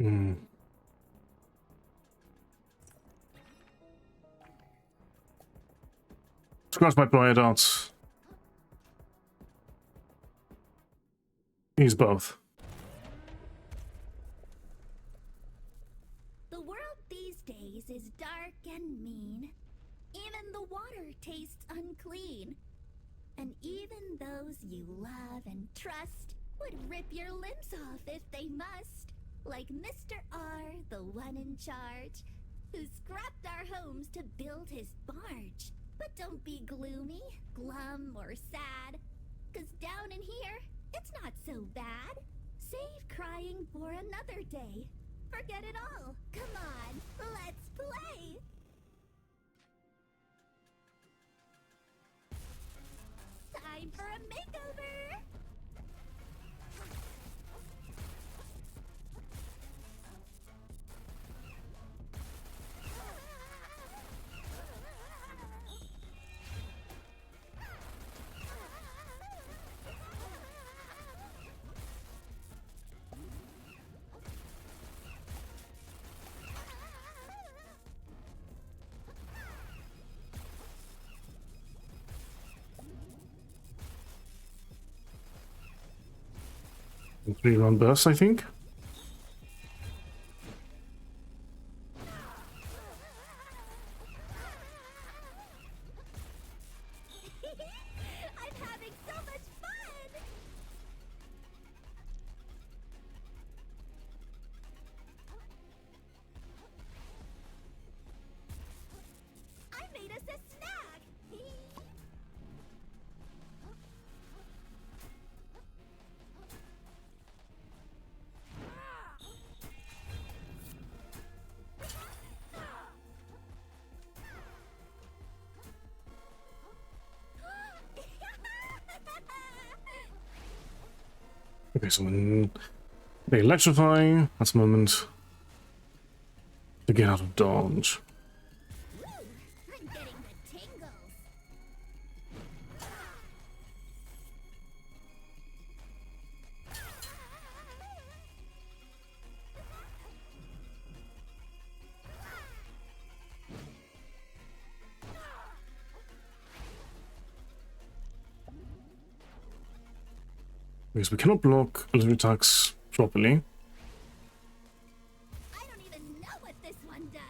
Hmm. Scratch my pride out. He's both. The world these days is dark and mean. Even the water tastes unclean. And even those you love and trust would rip your limbs off if they must. Like Mr. R, the one in charge, who scrapped our homes to build his barge. But don't be gloomy, glum, or sad, 'cause down in here, it's not so bad. Save crying for another day. Forget it all. Come on, let's play! Time for a makeover! In 3-round burst, I think. I'm having so much fun! I made us a snack! Okay, so when they electrify, that's a moment to get out of dodge. I'm getting the tingles! Because we cannot block little attacks properly. I don't even know what this one does!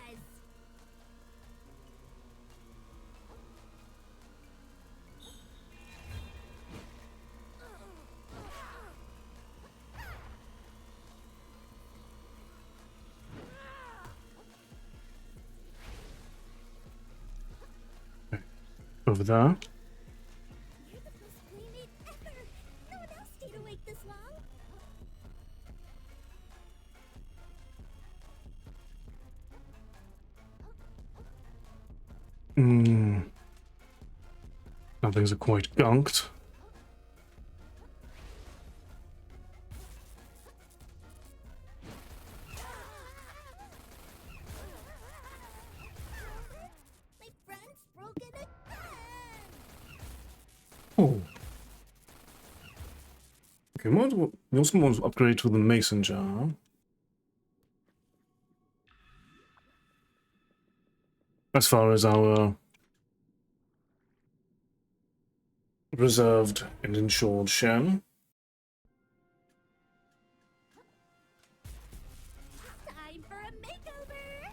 Over there. You're the best playmate ever! No one else stayed awake this long! Now things are quite gunked. My friend's broken again! Oh. Okay, we also want to upgrade to the mason jar. As far as our reserved and insured shell. Time for a makeover!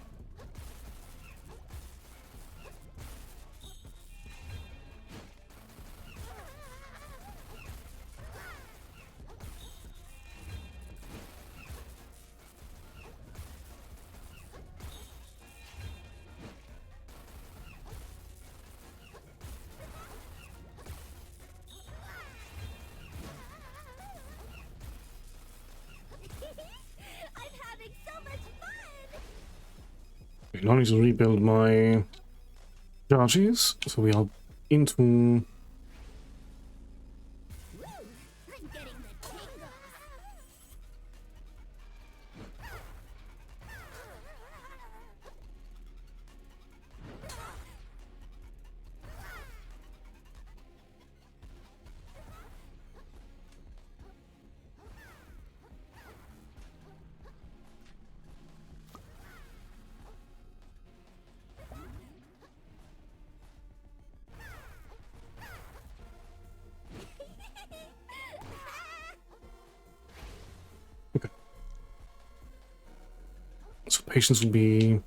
I'm having so much fun! Okay, now I need to rebuild my charges, so we are into Woo! I'm getting the tingles! patience will be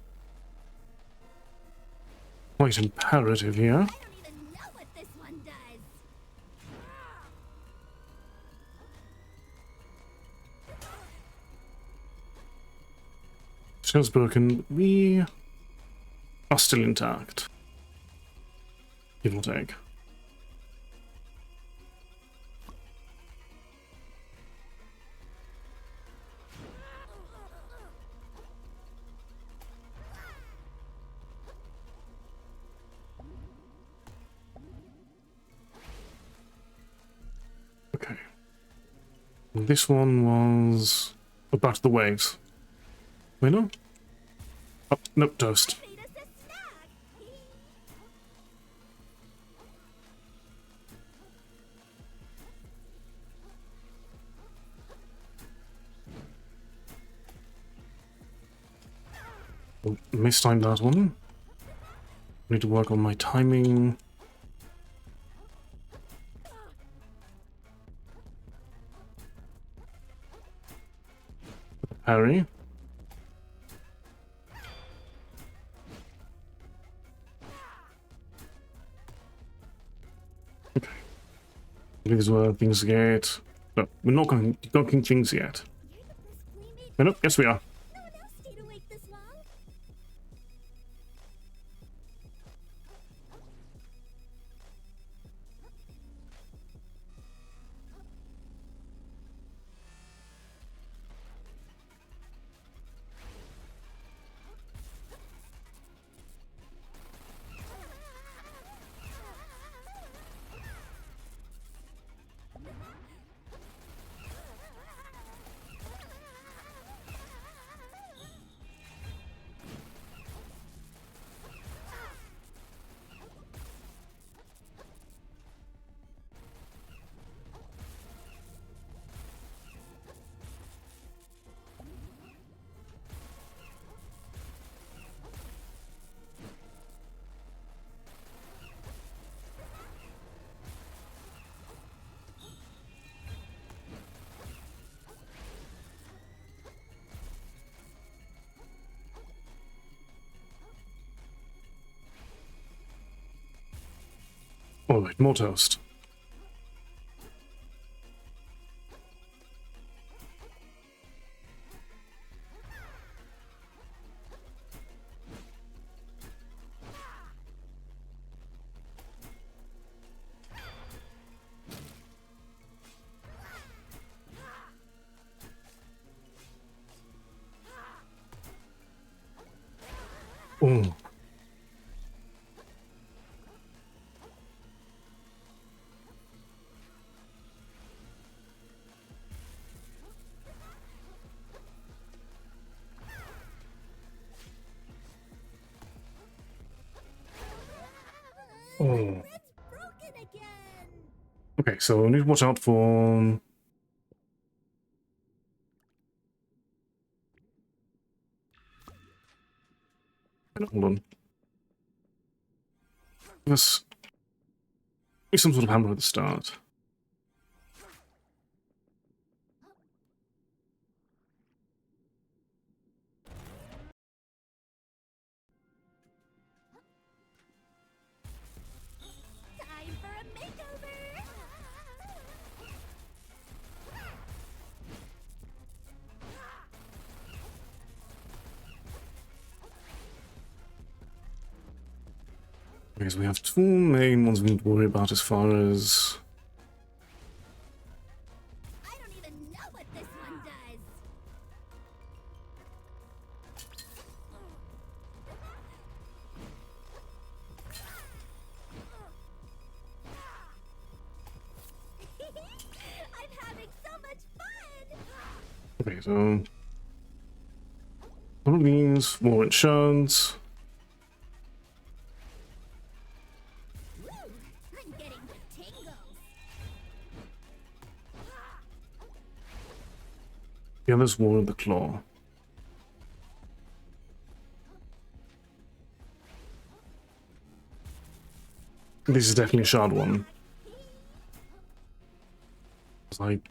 quite imperative here. I don't even know what this one does. Shell's broken. We are still intact. Give or take. Okay. This one was about the waves. Wait, no? Oh, nope, toast. Made us a snack. Oh, mistimed that one. Need to work on my timing. Parry. Okay. These were things yet. No, we're not gonking things yet. You're the best playmate. Oh, no, yes we are. No one else stayed awake this long. Alright, more toast. Oh. Oh. It's broken again. Okay, so we need to watch out for... Hold on. Let's use some sort of hammer at the start. Time for a makeover. Because we have two main ones we need to worry about as far as... I don't even know what this one does. I'm having so much fun. Okay, so... Some of these, more insurance. Woo, I'm getting the tingles. The others wore the claw. This is definitely a shard one. It's like...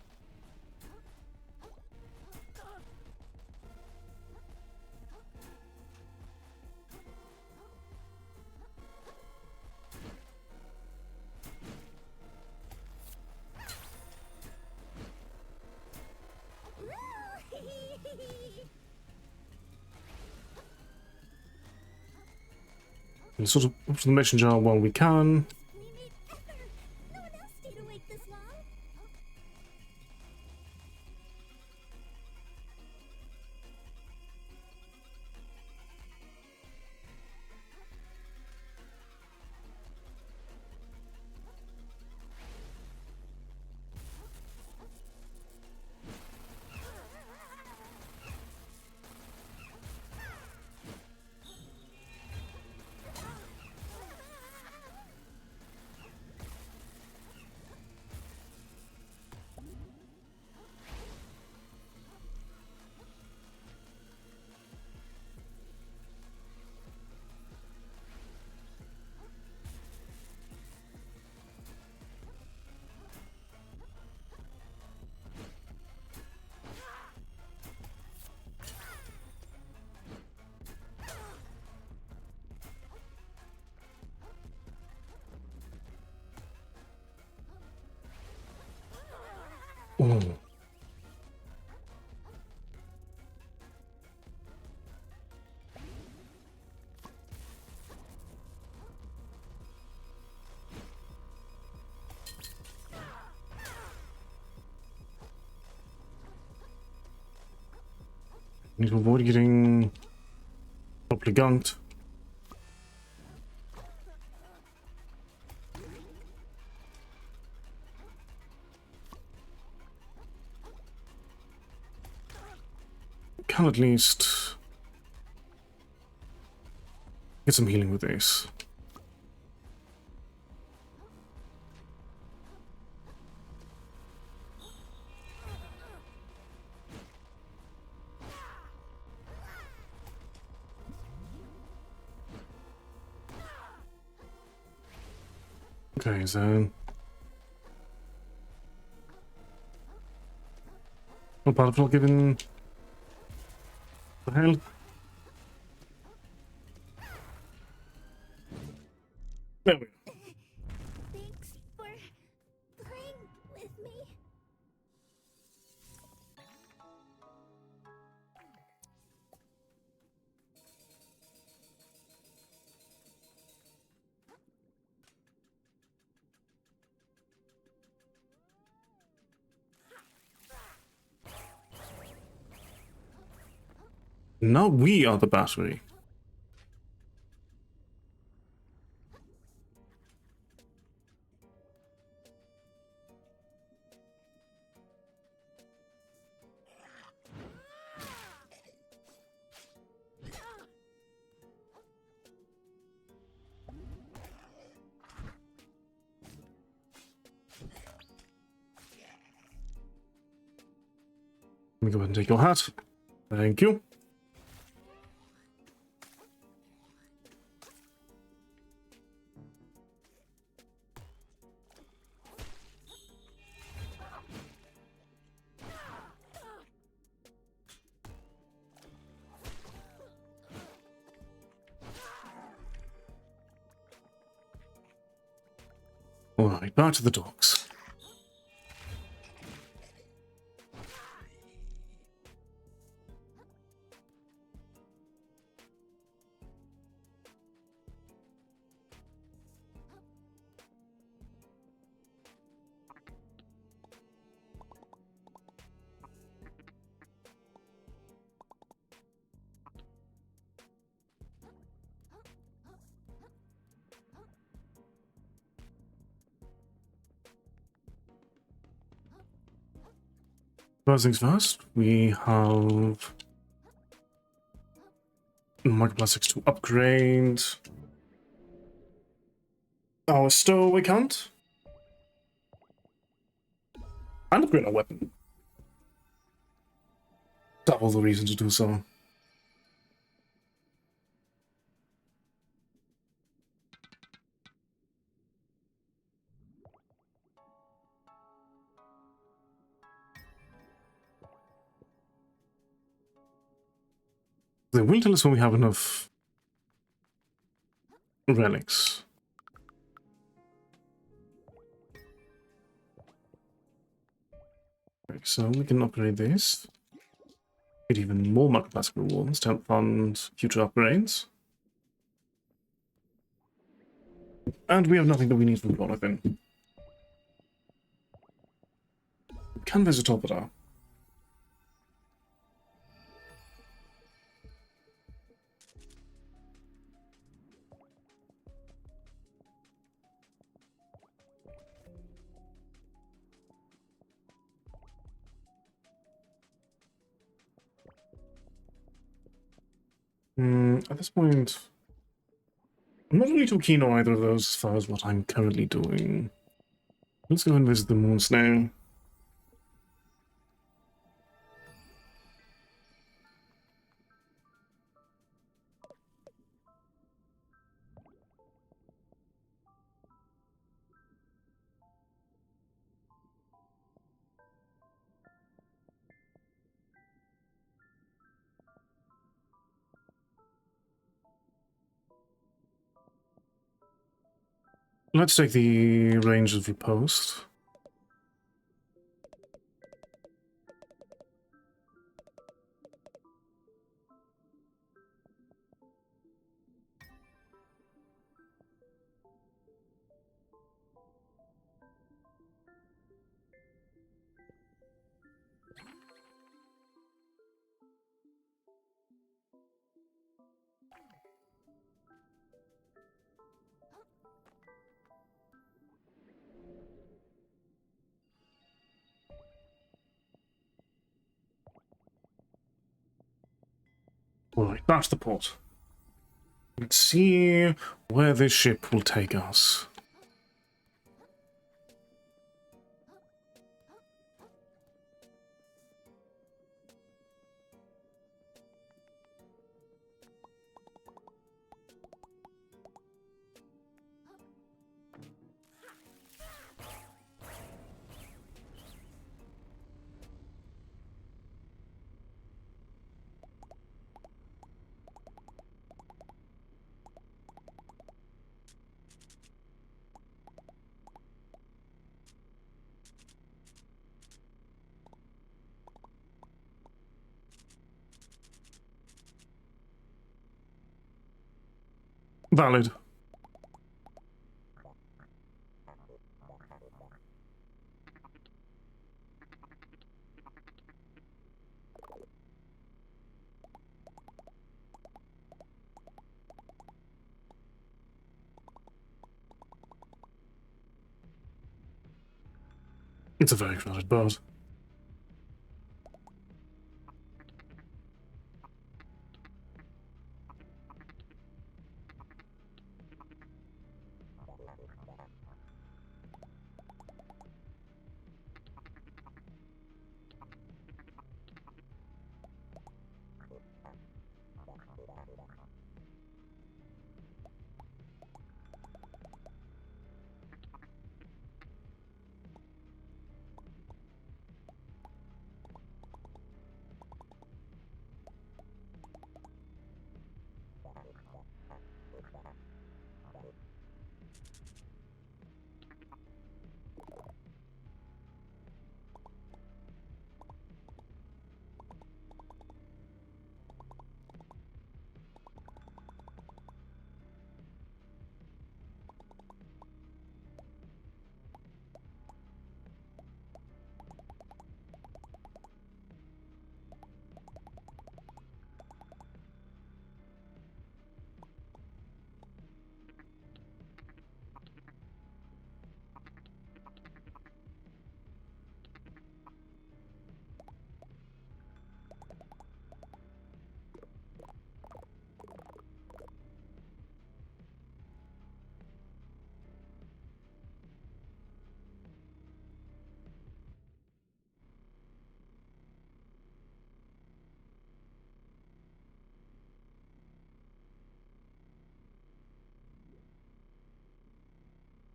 And sort of up to the mission jar while we can. We made ever. No one else stayed awake this long. Oh. Need to avoid getting properly gunked. Can at least get some healing with this. Okay, so no battlefield given the hell. There we go. Thanks for playing with me. Now we are the battery. Let me go ahead and take your hat. Thank you. Alright, back to the docks. First things first, we have microplastics to upgrade our stowaway count and upgrade our weapon. Double the reason to do so. They will tell us when we have enough relics. Okay, so we can upgrade this. Get even more microplastic rewards to help fund future upgrades. And we have nothing that we need from Jonathan. Can visit Opera. At this point, I'm not really too keen on either of those as far as what I'm currently doing. Let's go and visit the moons now. Let's take the range of riposte. Right, that's the port. Let's see where this ship will take us. Valid. It's a very crowded boat.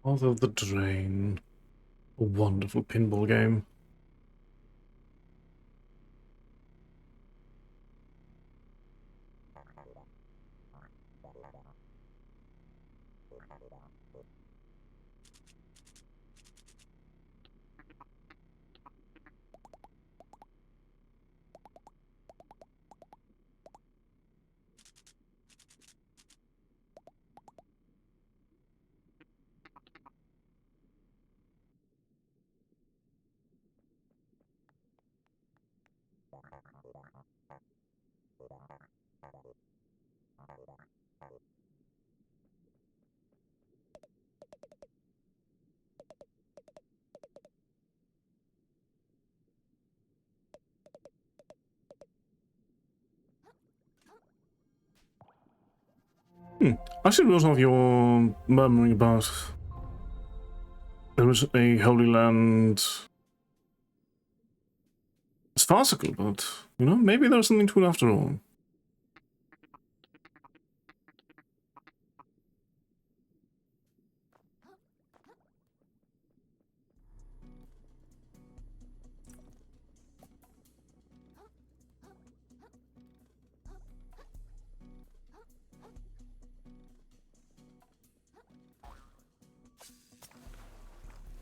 Although the Drain, a wonderful pinball game. I should note of your murmuring about there was a Holy Land. It's farcical, but, you know, maybe there's something to it after all.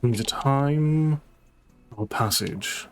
The time or passage.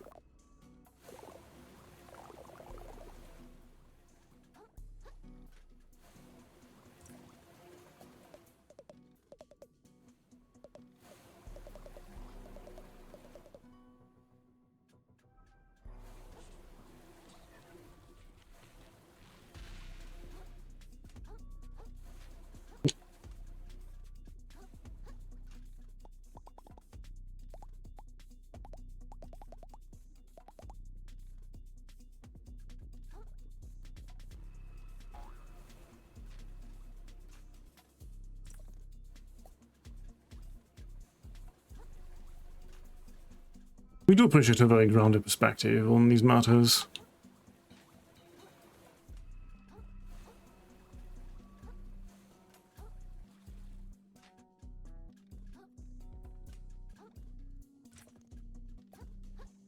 We do appreciate a very grounded perspective on these matters.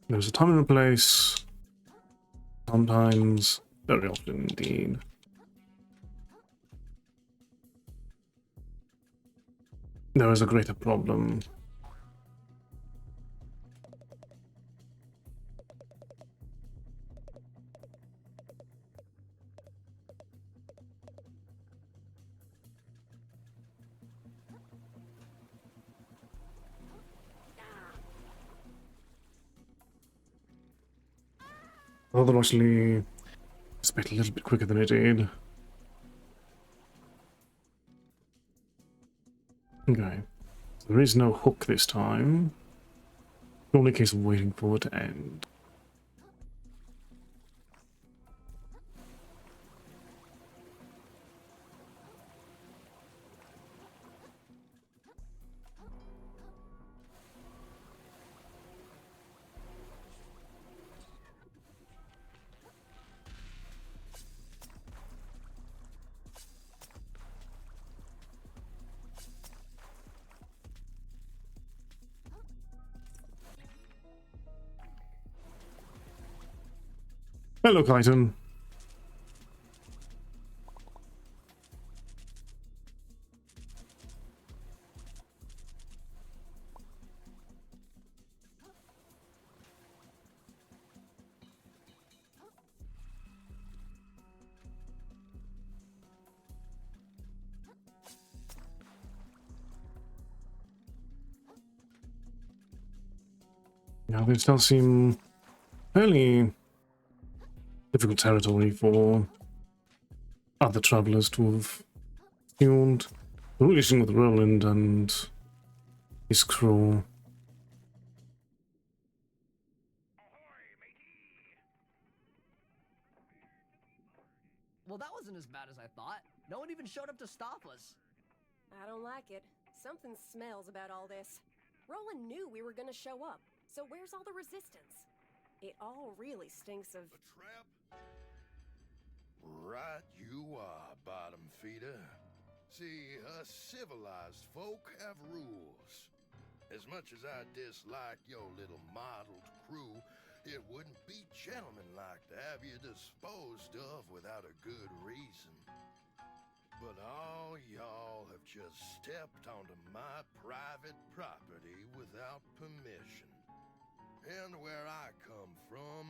There's a time and a place. Sometimes, very often indeed. There is a greater problem. Although actually, expect a little bit quicker than it did. Okay. There is no hook this time. Only a case of waiting for it to end. Hello, Kaiten. Now, this does seem fairly difficult territory for other travelers to have tuned. The relation with Roland and his crew. Well, that wasn't as bad as I thought. No one even showed up to stop us. I don't like it. Something smells about all this. Roland knew we were gonna show up, so where's all the resistance? It all really stinks of... A trap? Right you are, bottom feeder. See, us civilized folk have rules. As much as I dislike your little mottled crew, it wouldn't be gentlemanlike to have you disposed of without a good reason. But all y'all have just stepped onto my private property without permission. And where I come from,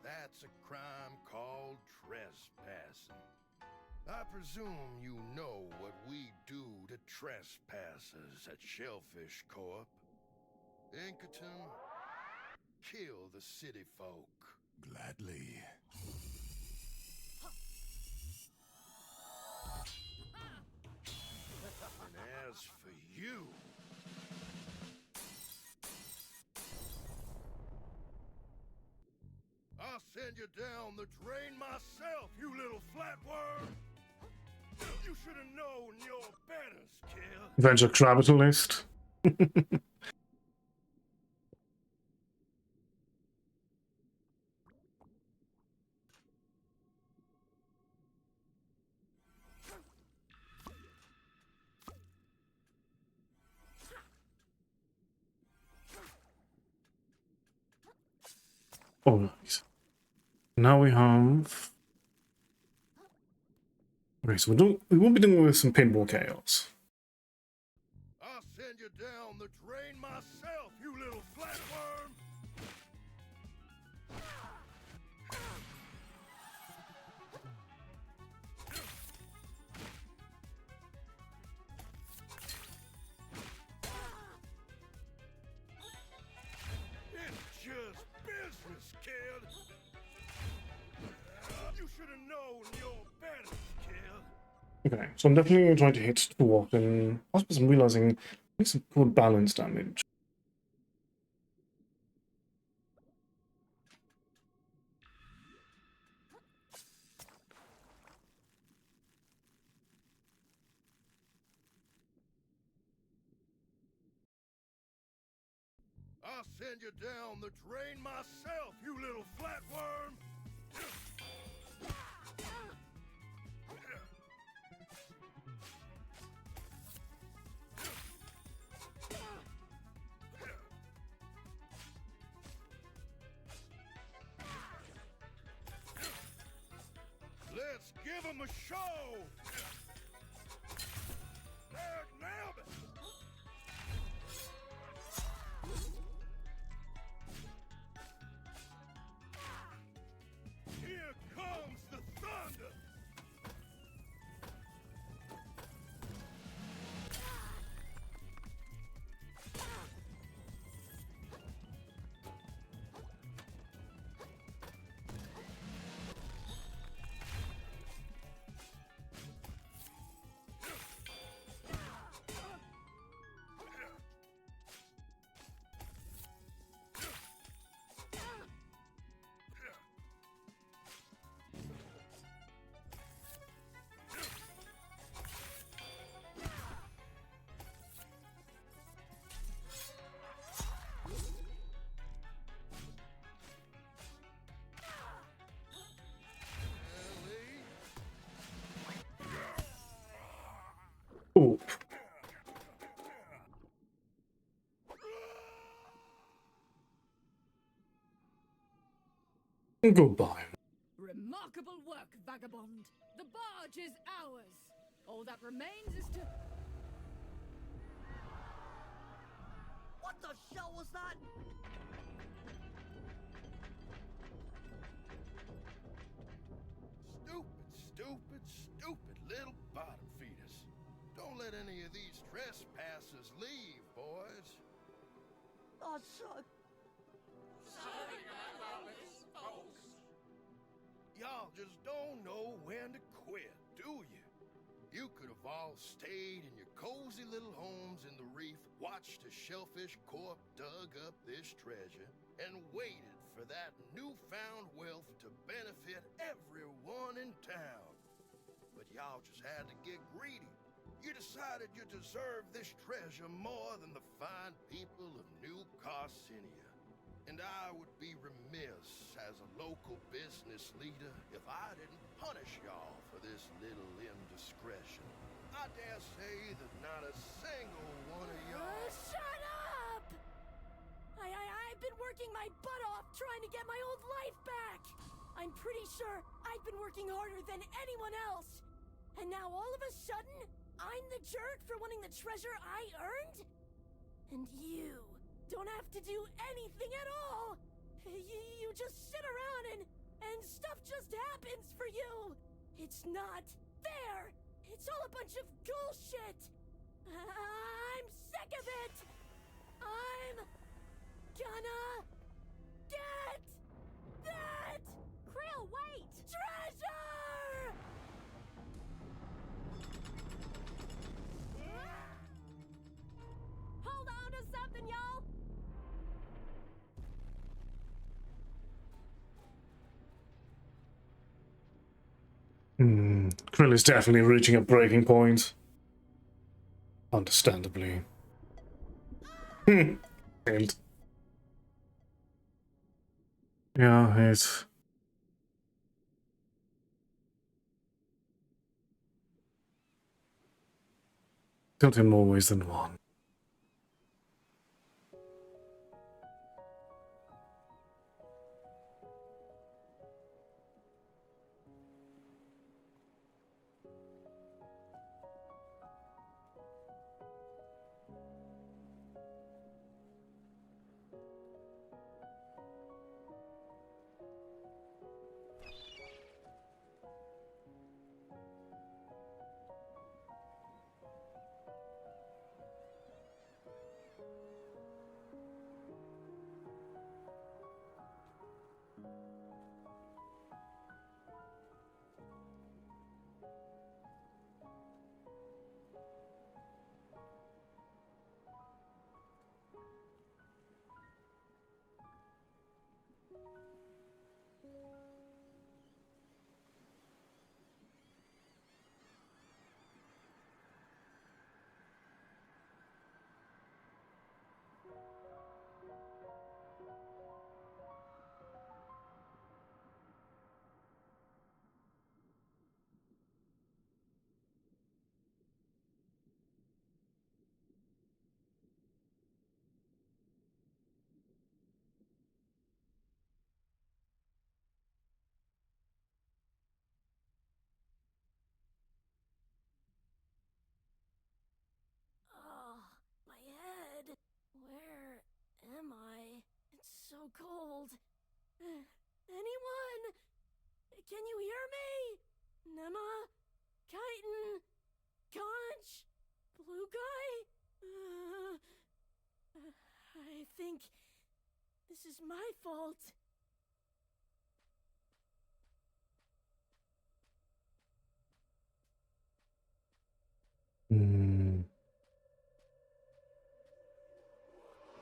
that's a crime called trespassing. I presume you know what we do to trespassers at Shellfish Corp. Inkerton, kill the city folk. Gladly. And as for you, I'll send you down the drain myself, you little flatworm! You should have known your betters, kid. Venture capitalist. Oh, nice. Now we have. Okay, so we won't be dealing with some pinball chaos. I'll send you down the drain myself, you little flatworm! It's just business, kid! You should have known your better, kid! Okay, so I'm definitely going to try to hit dwarf, and possibly I'm realizing it's some good balance damage. I'll send you down the drain myself, you little flatworm! Let's give him a show! There, nailed it! Here comes the thunder! Oh. Goodbye. Remarkable work, vagabond. The barge is ours. All that remains is to... What the shell was that? Stupid, stupid little bottom feeders. Don't let any of these trespassers leave, boys. Oh, son. Y'all just don't know when to quit, do you? You could have all stayed in your cozy little homes in the reef, watched a shellfish corp dug up this treasure, and waited for that newfound wealth to benefit everyone in town. But y'all just had to get greedy. You decided you deserved this treasure more than the fine people of New Carcinia. And I would be remiss as a local business leader if I didn't punish y'all for this little indiscretion. I dare say that not a single one of y'all... Shut up! I've been working my butt off trying to get my old life back! I'm pretty sure I've been working harder than anyone else! And now all of a sudden, I'm the jerk for wanting the treasure I earned? And you don't have to do anything at all! You just sit around and stuff just happens for you! It's not fair! It's all a bunch of bullshit! I'm sick of it! I'm gonna get that Krill is definitely reaching a breaking point. Understandably. Failed. Yeah, it's... Killed him more ways than one. Oh, my head. Where am I? It's so cold. Anyone? Can you hear me? Nema? Chitin? Conch? Blue guy? I think this is my fault.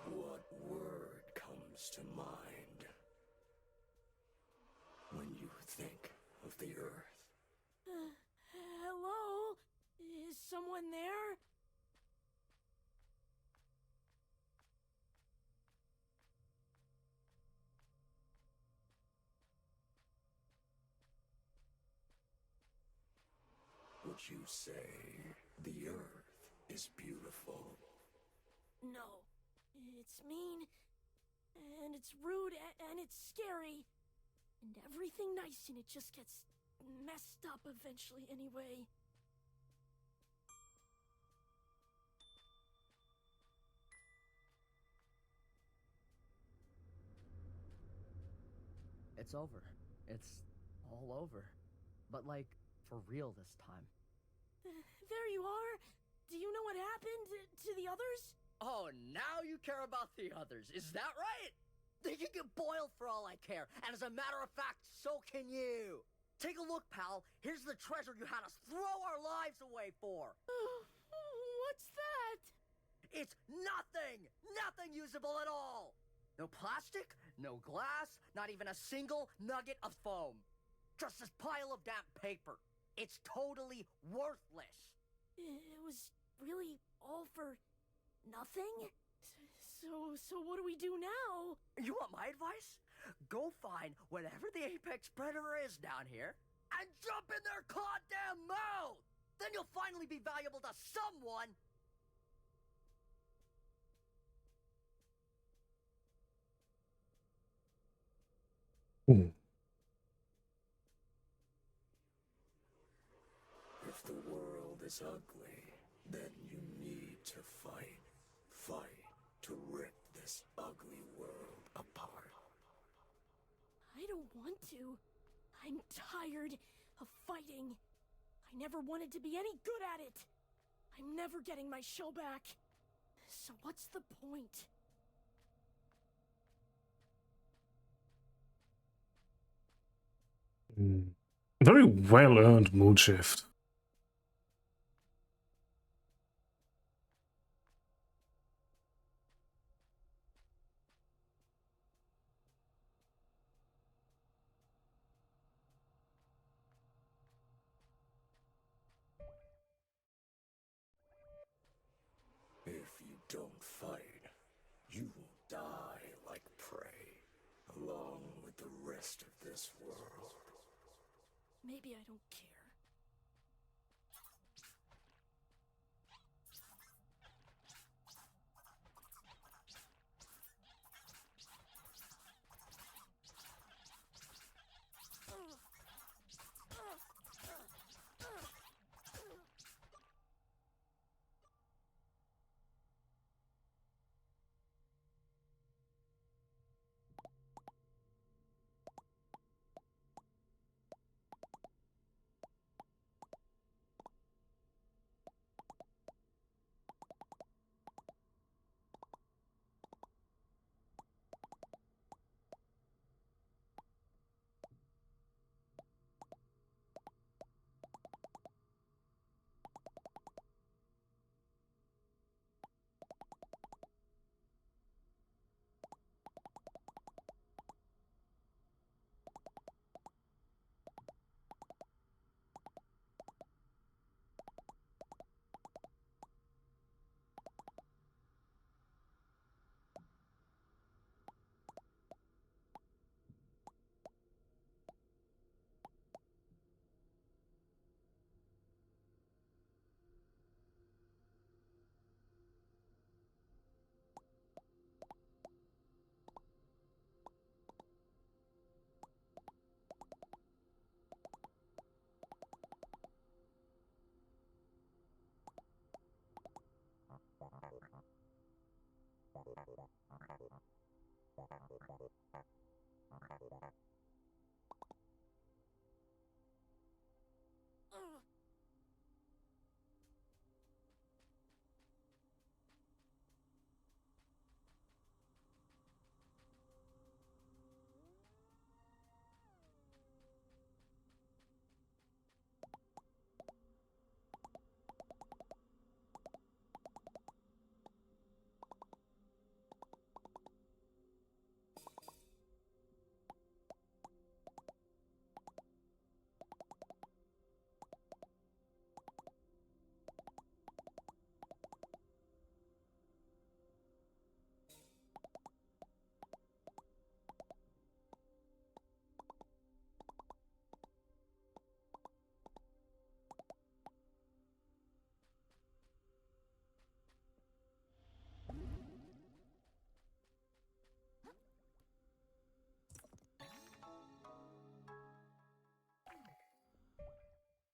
What word comes to mind when you think of the Earth? Hello? Is someone there? Would you say the Earth is beautiful? No. It's mean, and it's rude, and it's scary. And everything nice in it just gets messed up eventually anyway. It's over. It's all over. But like, for real this time. There you are! Do you know what happened to the others? Oh, now you care about the others, is that right? They can get boiled for all I care, and as a matter of fact, so can you. Take a look, pal. Here's the treasure you had us throw our lives away for. What's that? It's nothing! Nothing usable at all! No plastic, no glass, not even a single nugget of foam. Just this pile of damp paper. It's totally worthless. It was really all for nothing? So what do we do now? You want my advice? Go find whatever the apex predator is down here and jump in their goddamn mouth! Then you'll finally be valuable to someone! If the world is ugly, then you need to fight. Fight to rip this ugly world apart. I don't want to. I'm tired of fighting. I never wanted to be any good at it. I'm never getting my show back. So what's the point? Very well-earned mood shift. don't fight, you will die like prey, along with the rest of this world. Maybe I don't care.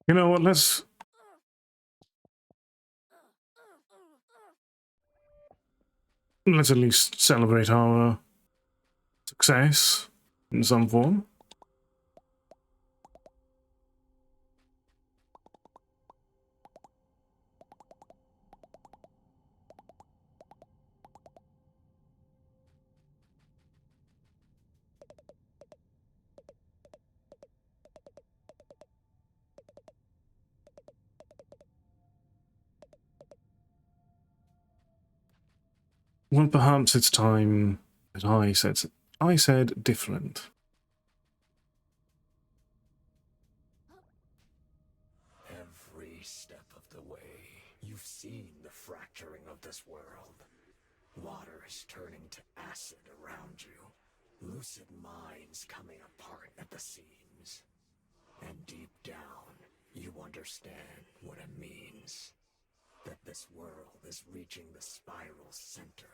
You know what, let's at least celebrate our success in some form. Well, perhaps it's time that I said different. Every step of the way, you've seen the fracturing of this world. Water is turning to acid around you. Lucid minds coming apart at the seams. And deep down, you understand what it means. That this world is reaching the spiral center.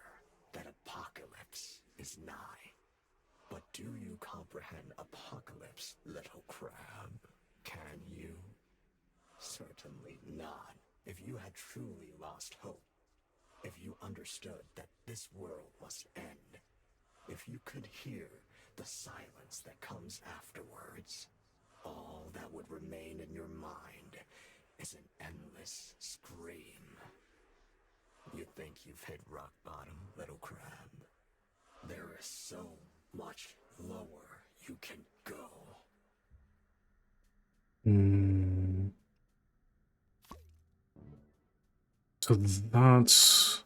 That apocalypse is nigh. But do you comprehend apocalypse, little crab? Can you? Certainly not. If you had truly lost hope, if you understood that this world must end, if you could hear the silence that comes afterwards, all that would remain in your mind is an endless scream. You think you've hit rock bottom, little crab? There is so much lower you can go. So that's...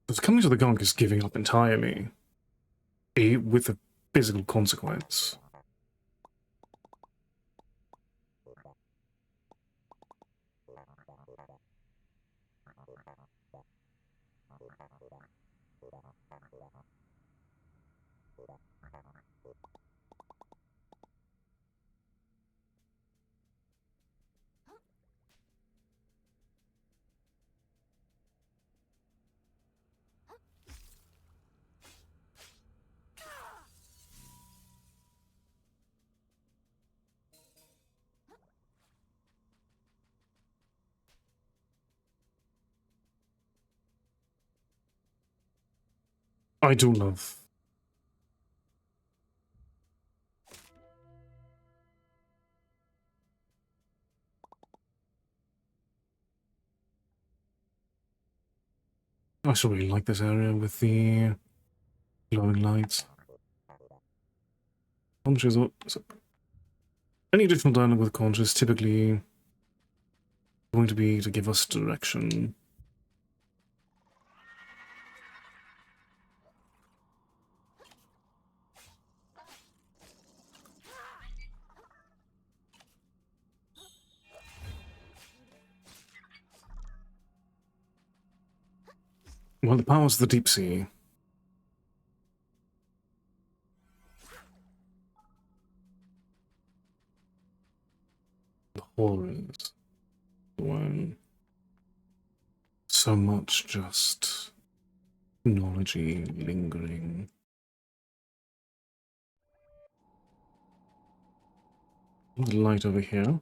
So coming to the gunk is giving up entirely, with a physical consequence. I do love. I still really like this area with the glowing lights. Conches, any additional dialogue with conches typically going to be to give us direction. Well, the powers of the deep sea. The horrors. When so much just technology lingering. The light over here.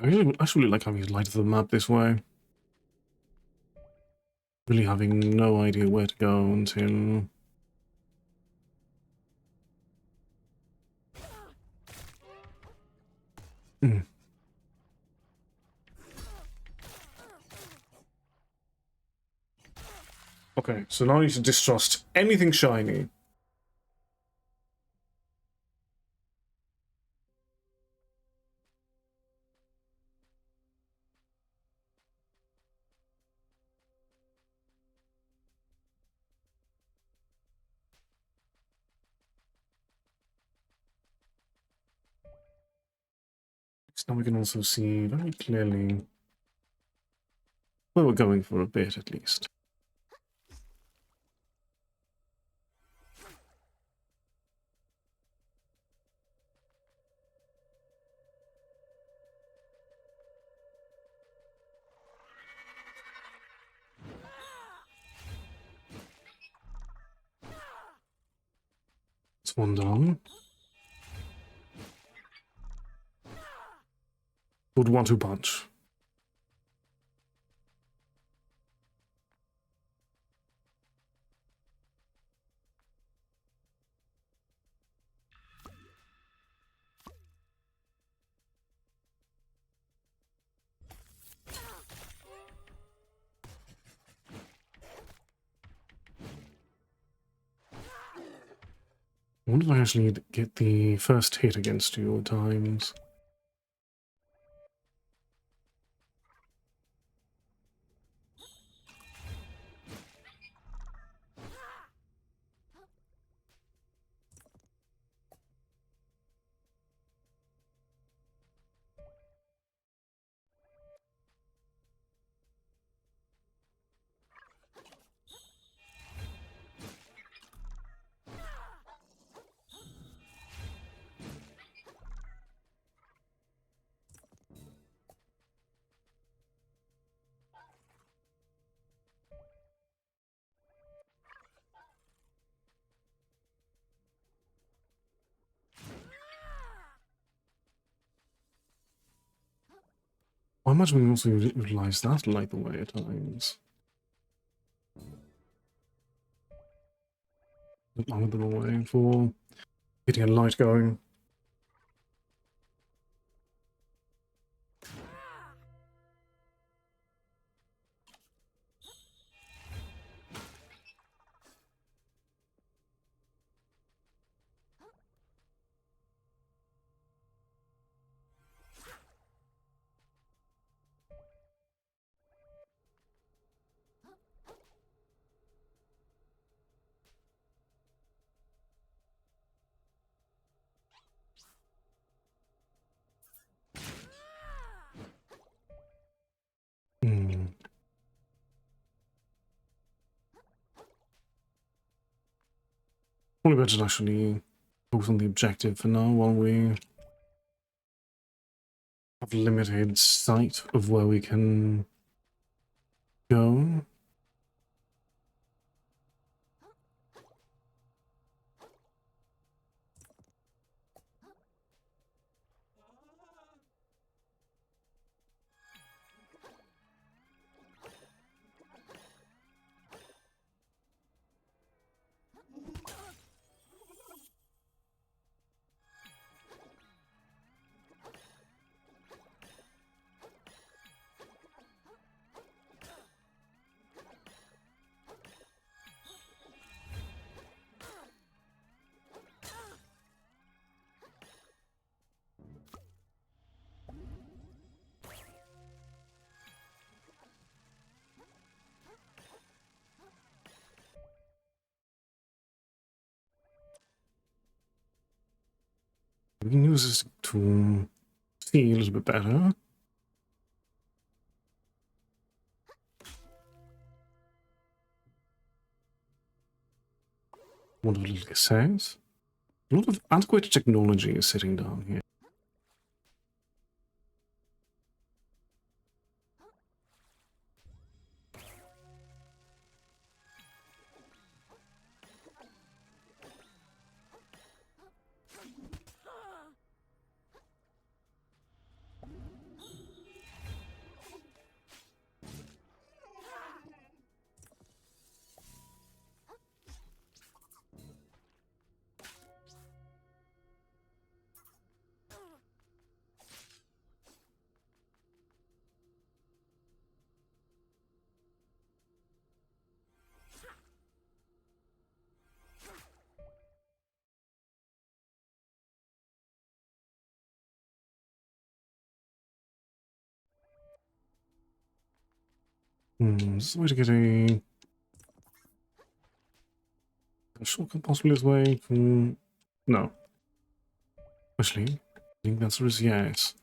I actually like having it light of the map this way. Really having no idea where to go until... Okay, so now I need to distrust anything shiny. So now we can also see very clearly where we're going for a bit, at least. It's one down. Good 1-2 punch. I wonder if I actually get the first hit against you at times. I imagine we can also utilize that light the way at times. I'm the wrong way for getting a light going. Probably better to actually focus on the objective for now while we have limited sight of where we can go. We can use this to see a little bit better. What a little says. A lot of antiquated technology is sitting down here. This is the way to get a shortcut possibly this way from... No. Actually, I think the answer is yes.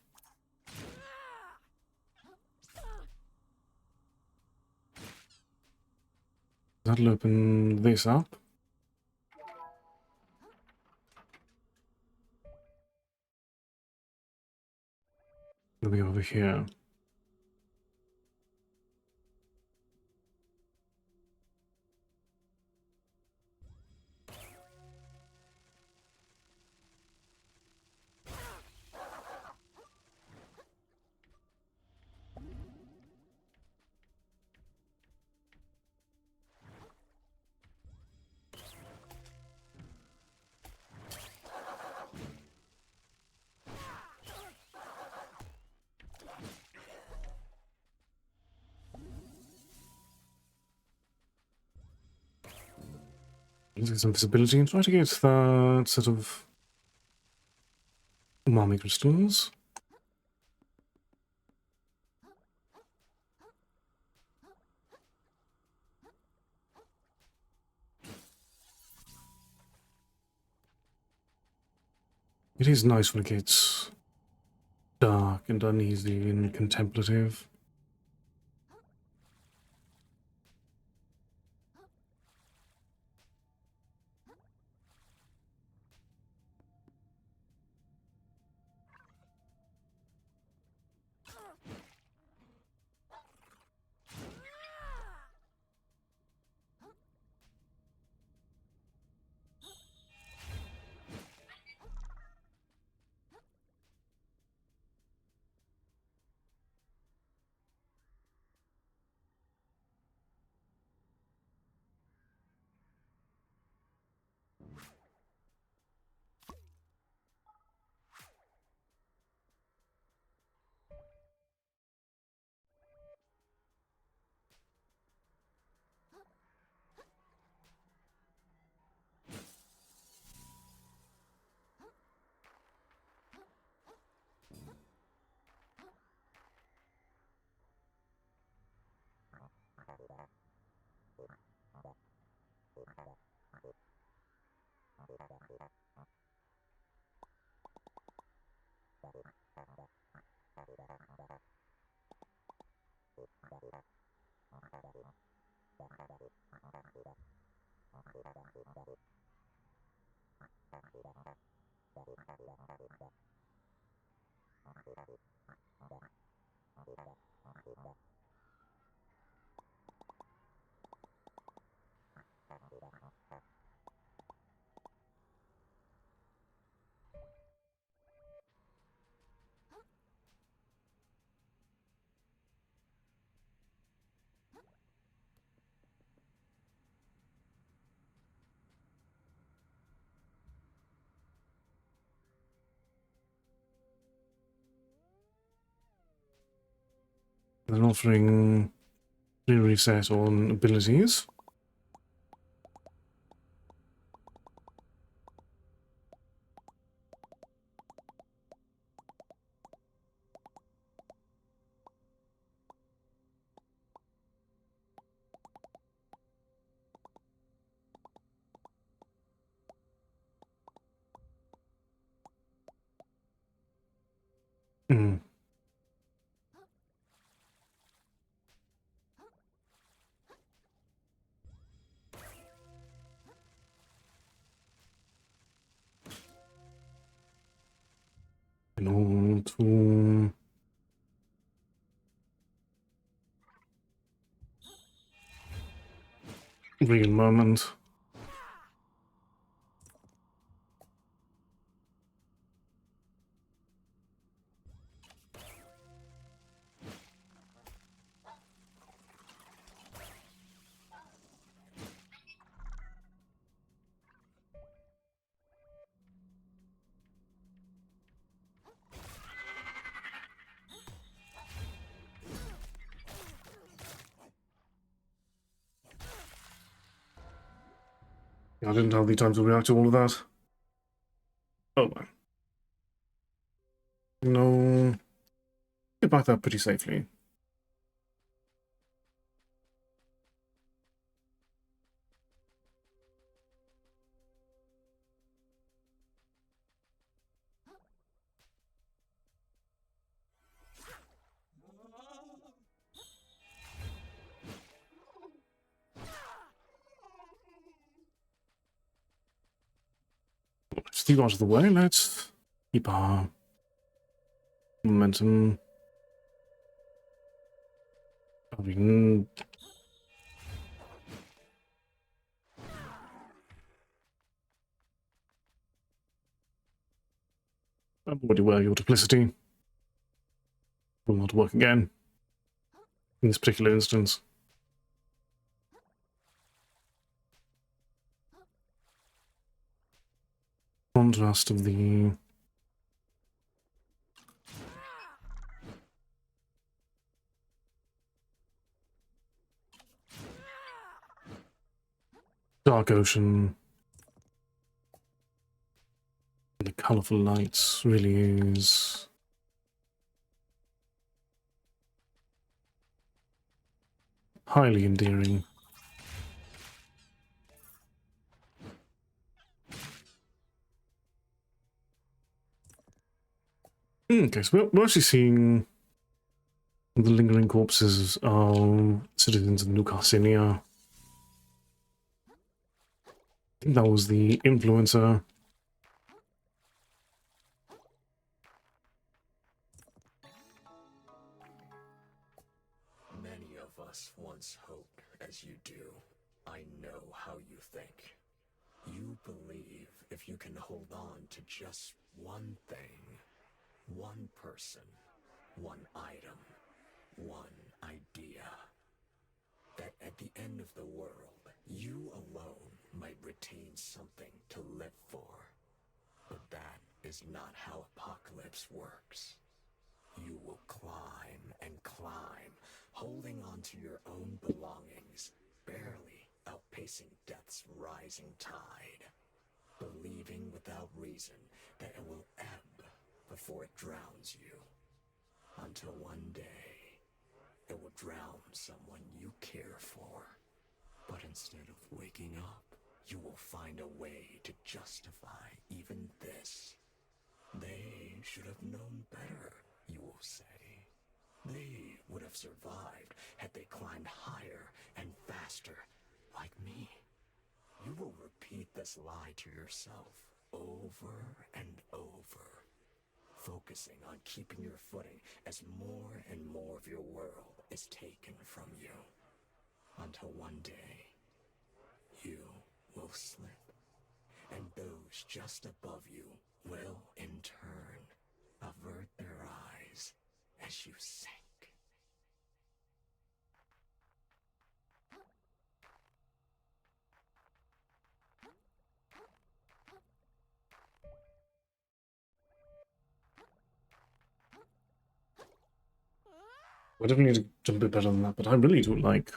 That'll open this up. It'll be over here. Let's get some visibility and try to get that sort of umami crystals. It is nice when it gets dark and uneasy and contemplative. then offering free reset on abilities. Hmm. In order to real moment. I didn't have the time to react to all of that. Oh well. No. Get back there pretty safely. Steve out of the way, let's keep our momentum. I mean, I'm already aware your duplicity will not work again in this particular instance. Contrast of the dark ocean and the colourful lights really is highly endearing. Okay, so we're actually seeing the lingering corpses of citizens of New Carcinia. I think that was the influencer. Many of us once hoped as you do. I know how you think. You believe if you can hold on to just one thing, one person, one item, one idea, that at the end of the world, you alone might retain something to live for. But that is not how Apocalypse works. You will climb and climb, holding on to your own belongings, barely outpacing death's rising tide, believing without reason that it will ebb before it drowns you, until one day it will drown someone you care for. But instead of waking up, you will find a way to justify even this. They should have known better, you will say. They would have survived had they climbed higher and faster, like me. You will repeat this lie to yourself over and over, focusing on keeping your footing as more and more of your world is taken from you, until one day you will slip, and those just above you will in turn avert their eyes as you sink. I definitely need to jump a bit better than that, but I really do like.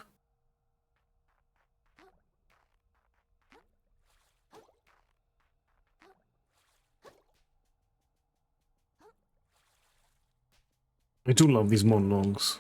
I do love these monologues.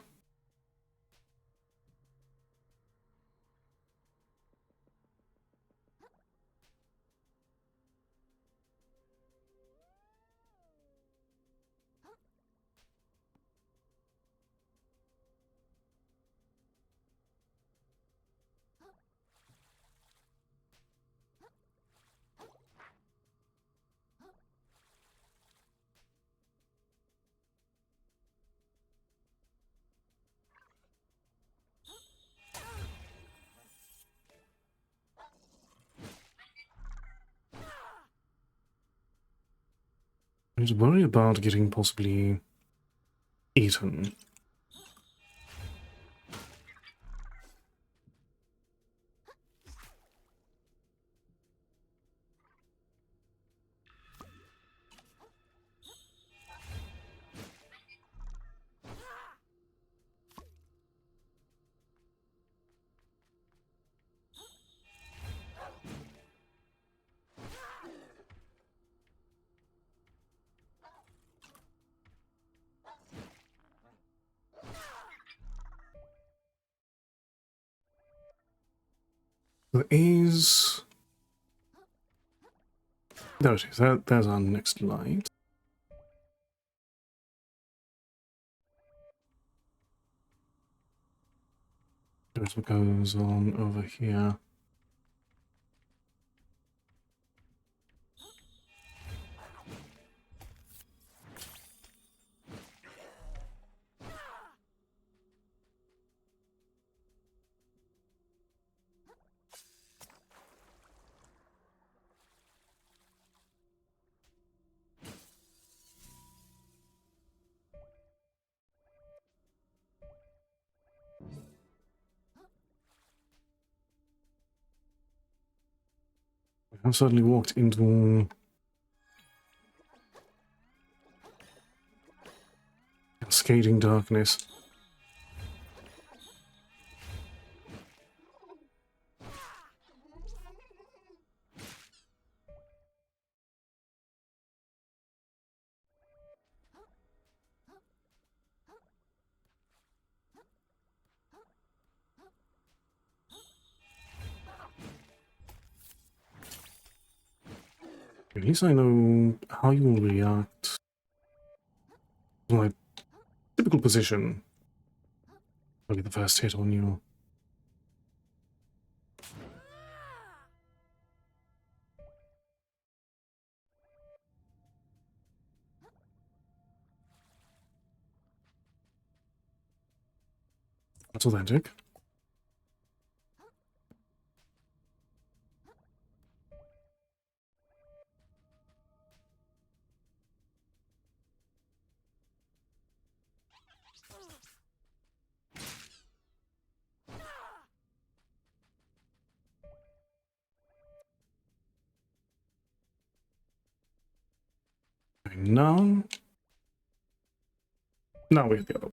I just worry about getting possibly eaten. There is... There it is. There's our next light. There's what goes on over here. I've suddenly walked into cascading darkness. At least I know how you will react to my typical position. I'll get the first hit on you. That's authentic. Okay, now we have the other.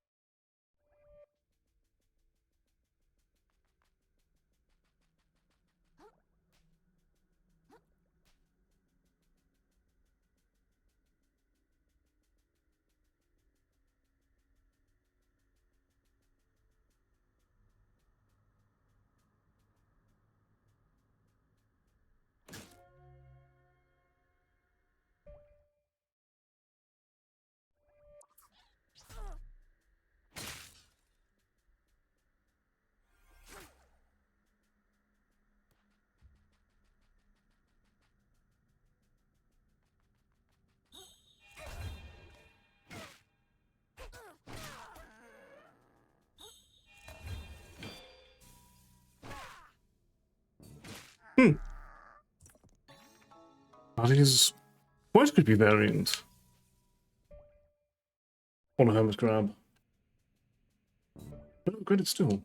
That is quite a creepy variant on a hermit crab. But credit still.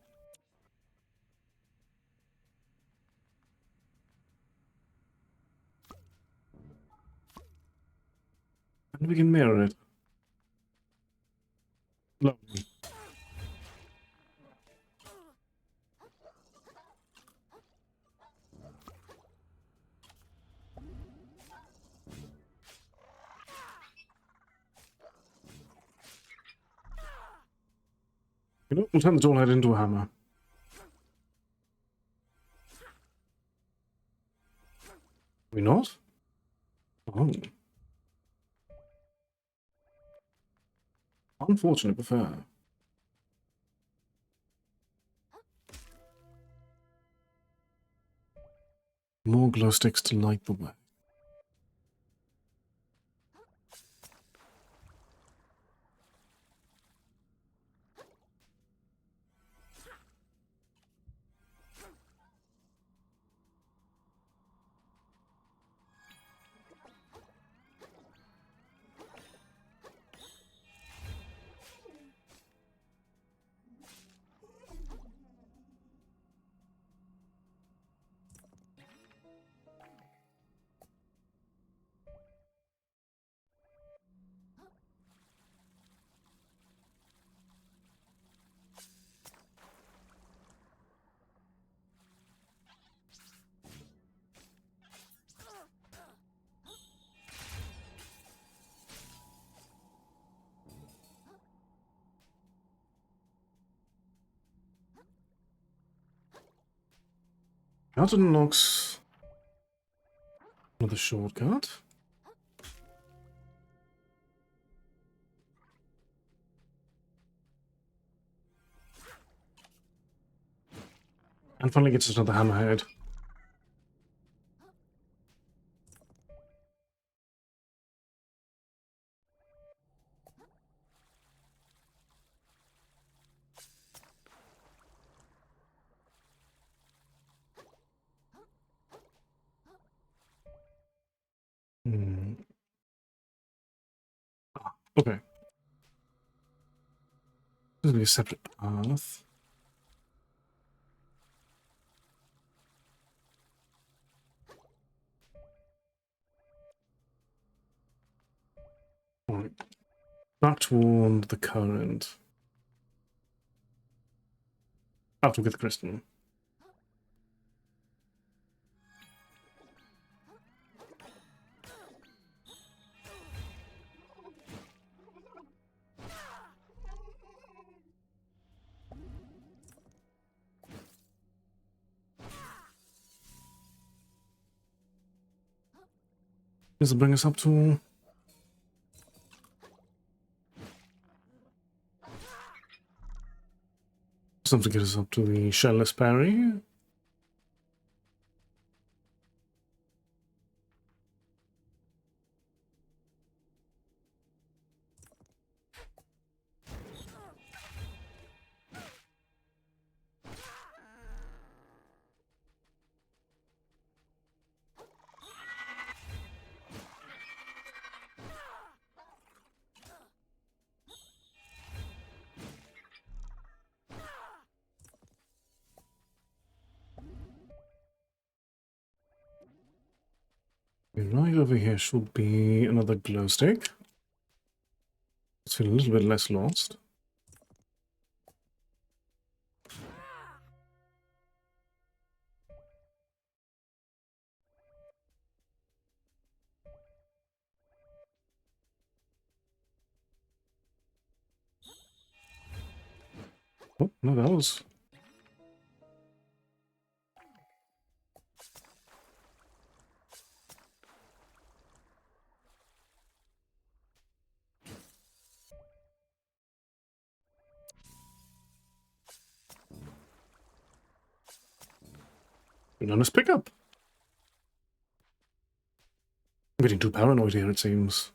And we can mirror it. Lovely. You know, we'll turn the door head into a hammer. We not? Oh. Unfortunate but fair. More glow sticks to light the way. That unlocks another shortcut. And finally gets us another hammerhead. Hmm. Ah, okay. This will be a separate path. Alright. Back toward the current. After we get the crystal. This will bring us up to... something to get us up to the shellless parry. Right over here should be another glow stick. Let's feel a little bit less lost. Oh, no, that was... Bananas pickup. I'm getting too paranoid here, it seems.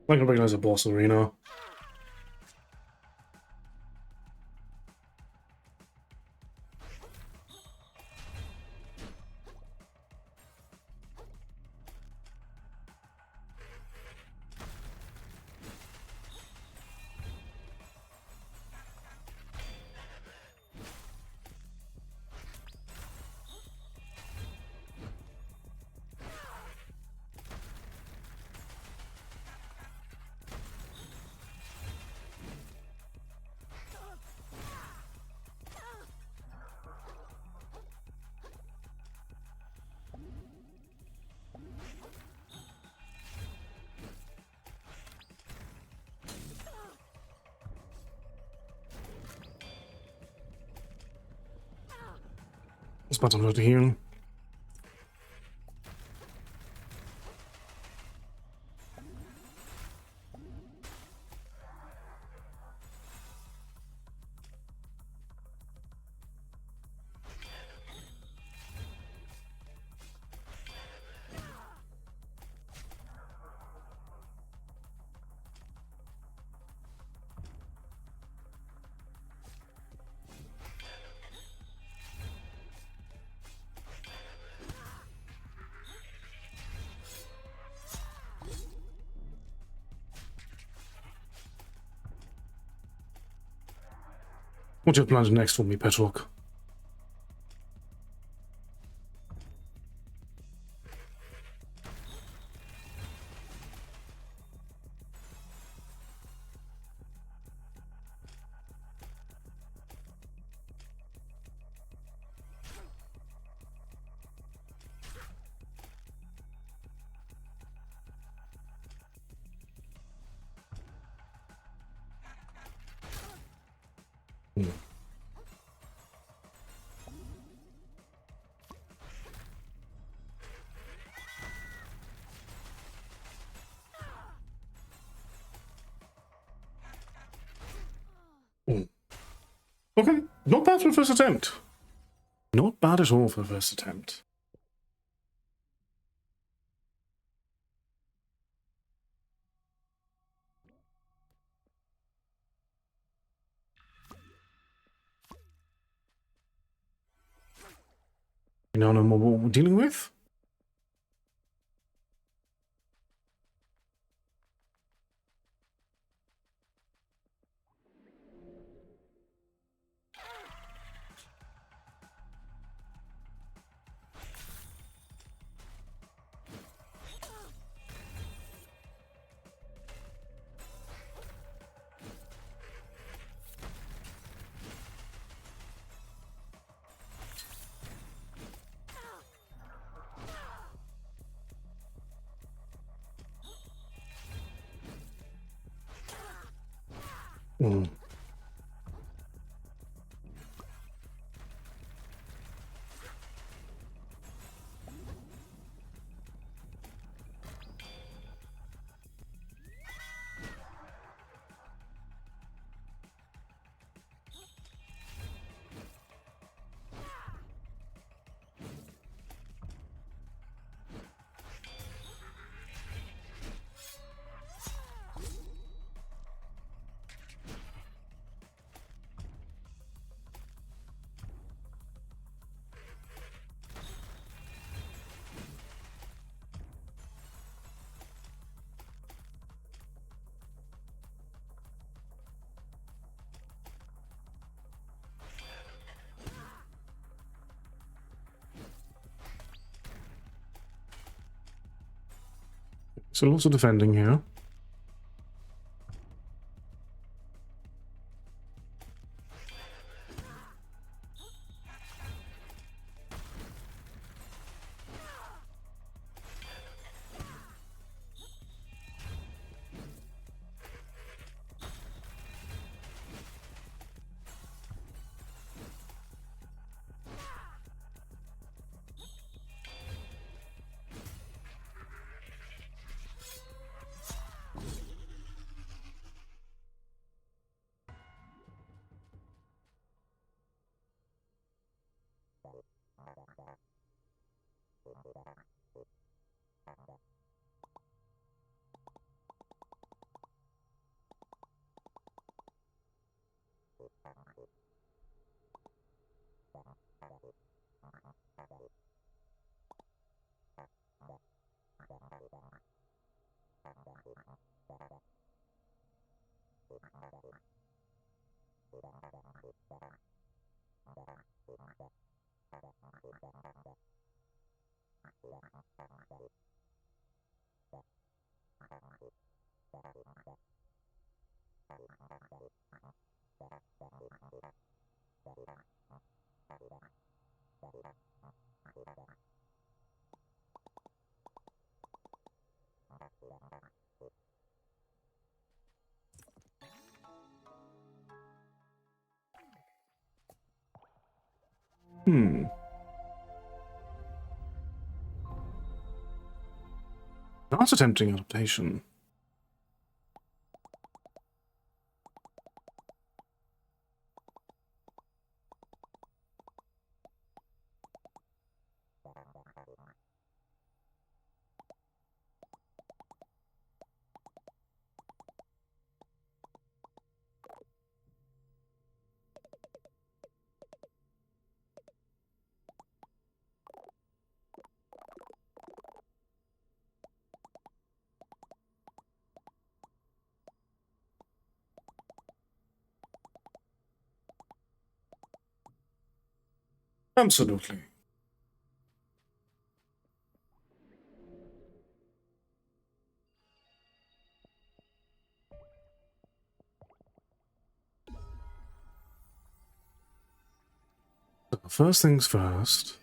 I can recognize a boss arena. It's button over here. What do you plan next for me, Petrock? Okay, not bad for the first attempt. Not bad at all for the first attempt. You now know what we're dealing with? Mm. So lots of defending here. That's a tempting adaptation. Absolutely. So first things first.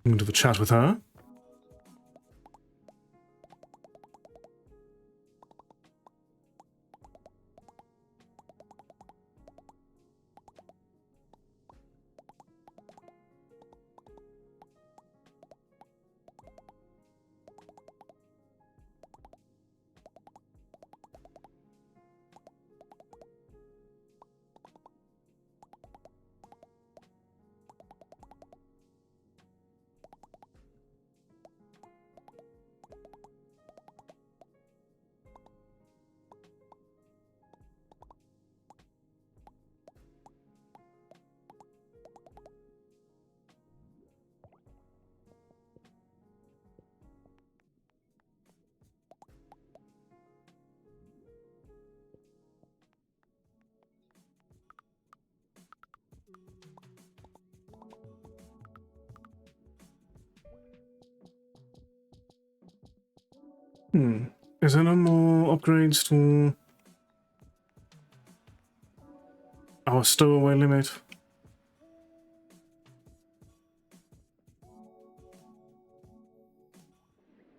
I'm going to have a chat with her. Is there no more upgrades to our stowaway limit?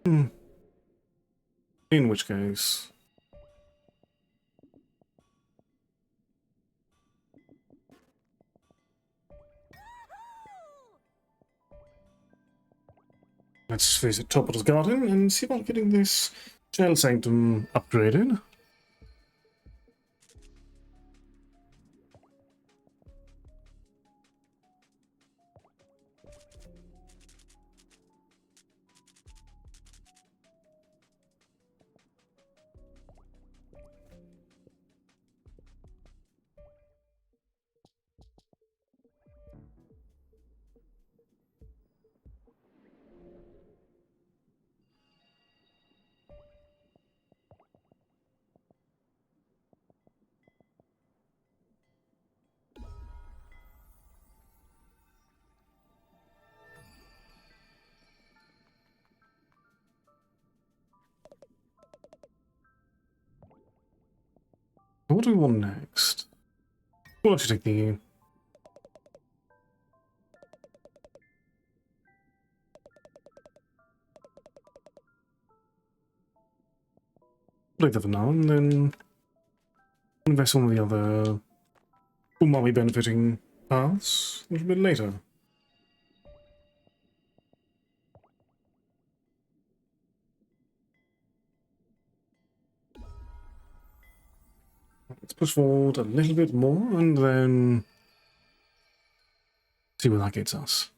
In which case... let's visit Topper's Garden and see about getting this Jail Sanctum upgraded. What do we want next? We'll actually take the... play that for now, and then invest on the other umami benefiting paths a little bit later. Let's push forward a little bit more and then see where that gets us.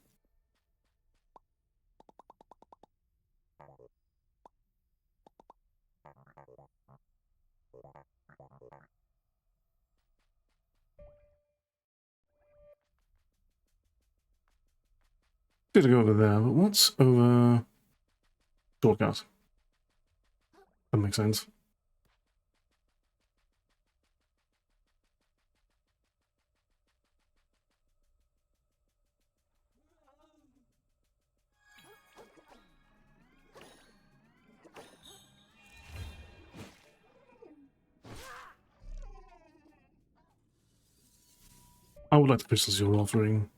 Good to go over there, but what's over shortcut? That makes sense. I would like the crystals you're offering.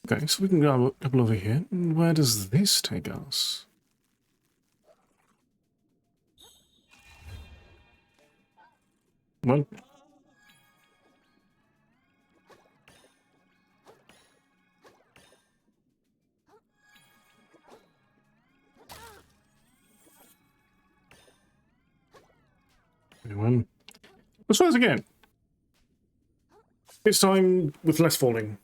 Okay, so we can grab a couple over here. Where does this take us? Well, Anyway, let's try this again. This time with less falling.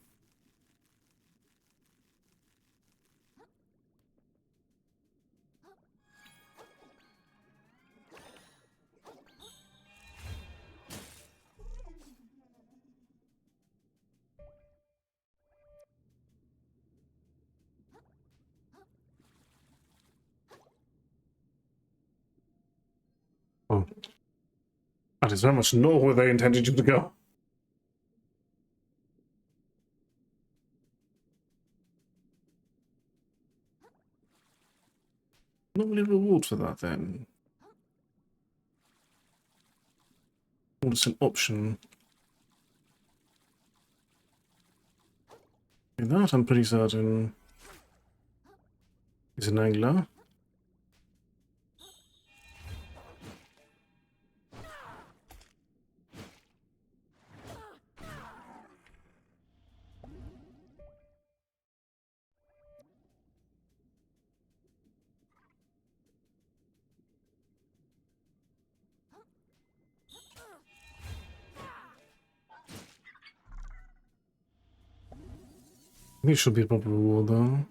Oh. That is very much not where they intended you to go. Not really reward for that, then. Or just an option. Okay, that I'm pretty certain is an angler. This should be a proper reward, though.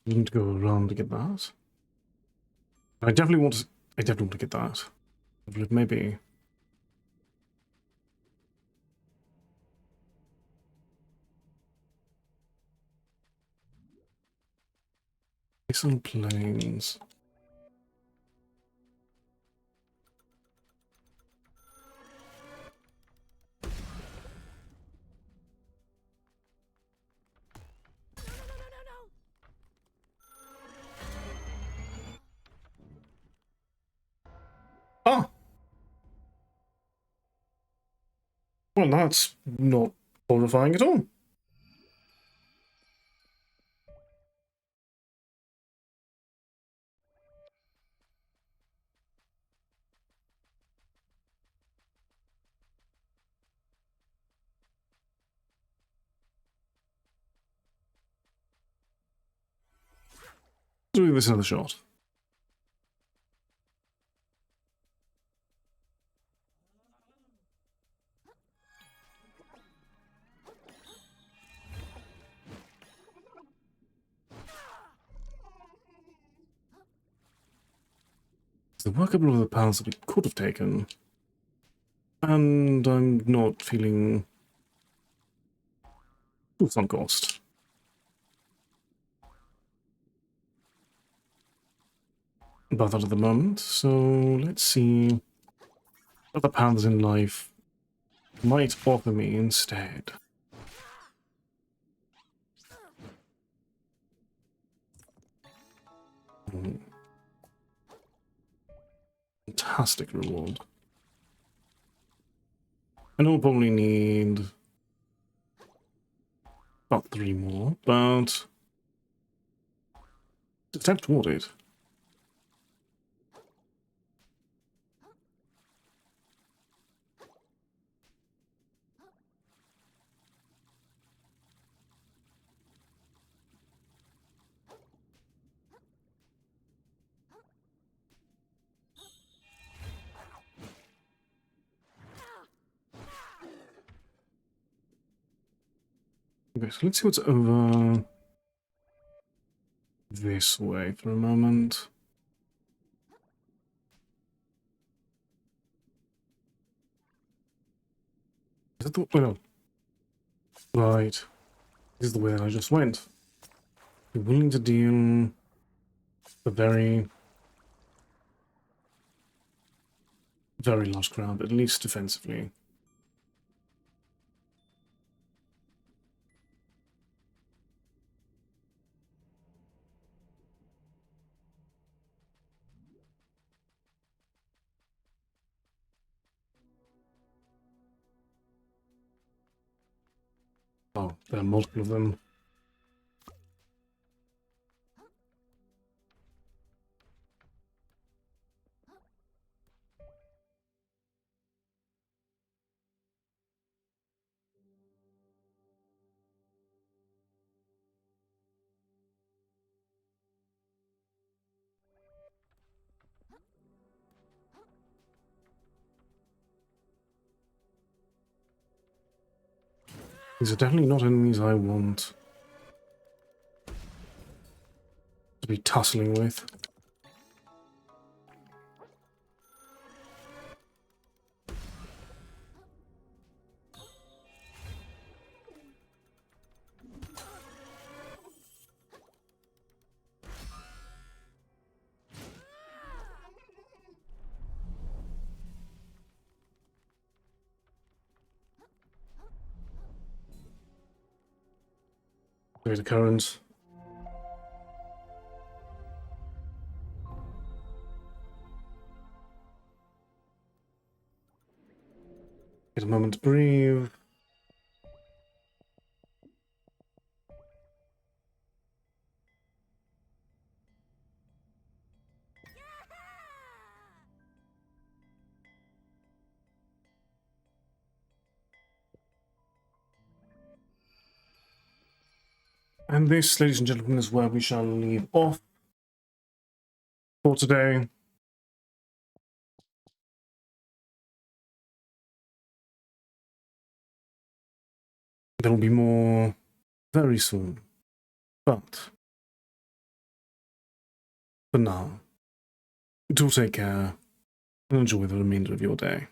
Didn't go around to get that. I definitely want to. I definitely want to get that. But maybe. Some planes. Ah! Well, that's not horrifying at all. Do this another shot. There were a couple of the paths that we could have taken. And I'm not feeling too sunk cost about that at the moment. So let's see what the paths in life might offer me instead. Fantastic reward. I know I'll probably need about 3 more, but a step toward it. Okay, so let's see what's over this way for a moment. Is that the... Oh, no. Right. This is the way that I just went. You're willing to deal a very, very large crowd, at least defensively. Oh, there are multiple of them. These are definitely not enemies I want to be tussling with. There's a current. Get a moment to breathe. And this, ladies and gentlemen, is where we shall leave off for today. There will be more very soon. But for now, do take care and enjoy the remainder of your day.